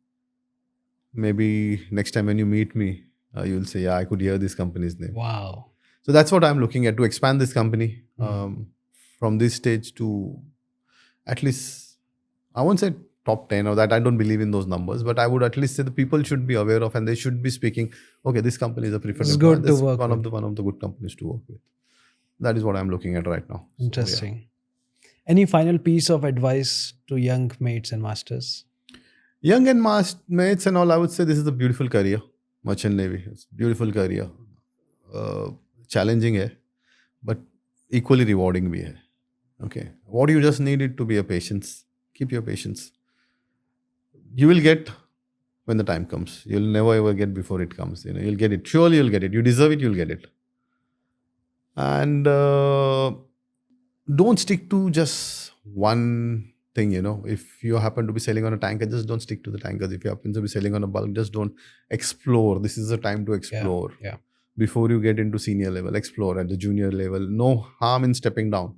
Maybe next time when you meet me, you'll say, yeah, I could hear this company's name. Wow. So that's what I'm looking at, to expand this company from this stage to at least, I won't say top 10 or that. I don't believe in those numbers, but I would at least say the people should be aware of, and they should be speaking, okay, this company is a preferred It's employer. good to This is work one with. of the good companies to work with. That is what I'm looking at right now. So, yeah. Interesting. Any final piece of advice to young mates and masters? Young and mates and all, I would say this is a beautiful career. Merchant Navy, it's a beautiful career. Challenging hai, but equally rewarding bhi hai. Okay. What you just need it to be a patience. Keep your patience. You will get when the time comes. You'll never ever get before it comes. You'll get it. Surely you'll get it. You deserve it, you'll get it. And don't stick to just one thing. If you happen to be selling on a tanker, just don't stick to the tankers. If you happen to be selling on a bulk, just don't explore. This is the time to explore. Yeah. Before you get into senior level, explore at the junior level. No harm in stepping down.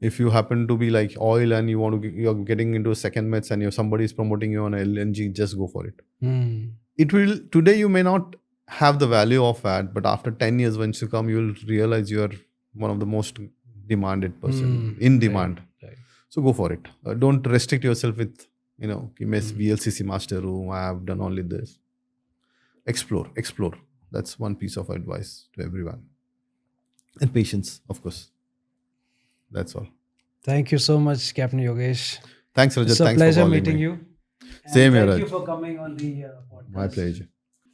If you happen to be like oil and you're getting into a second mets and somebody is promoting you on LNG, just go for it. It will, today you may not have the value of that, but after 10 years, once you come, you'll realize you are one of the most demanded person, in demand. Right. So go for it. Don't restrict yourself with, कि मैं VLCC master हूँ, I have done only this. Explore. That's one piece of advice to everyone. And patience, of course. That's all. Thank you so much, Captain Yogesh. Thanks, Rajat. It's a Thanks pleasure for calling meeting me. you. And Same here, thank you Raj. for coming on the podcast. My pleasure.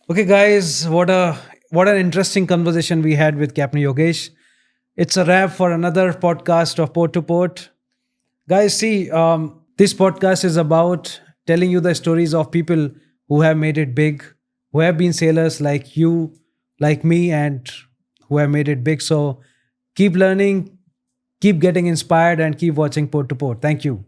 Okay, guys, what an interesting conversation we had with Captain Yogesh. It's a wrap for another podcast of Port to Port. Guys, see, this podcast is about telling you the stories of people who have made it big, who have been sailors like you, like me, and who have made it big. So keep learning, keep getting inspired, and keep watching Port to Port. Thank you.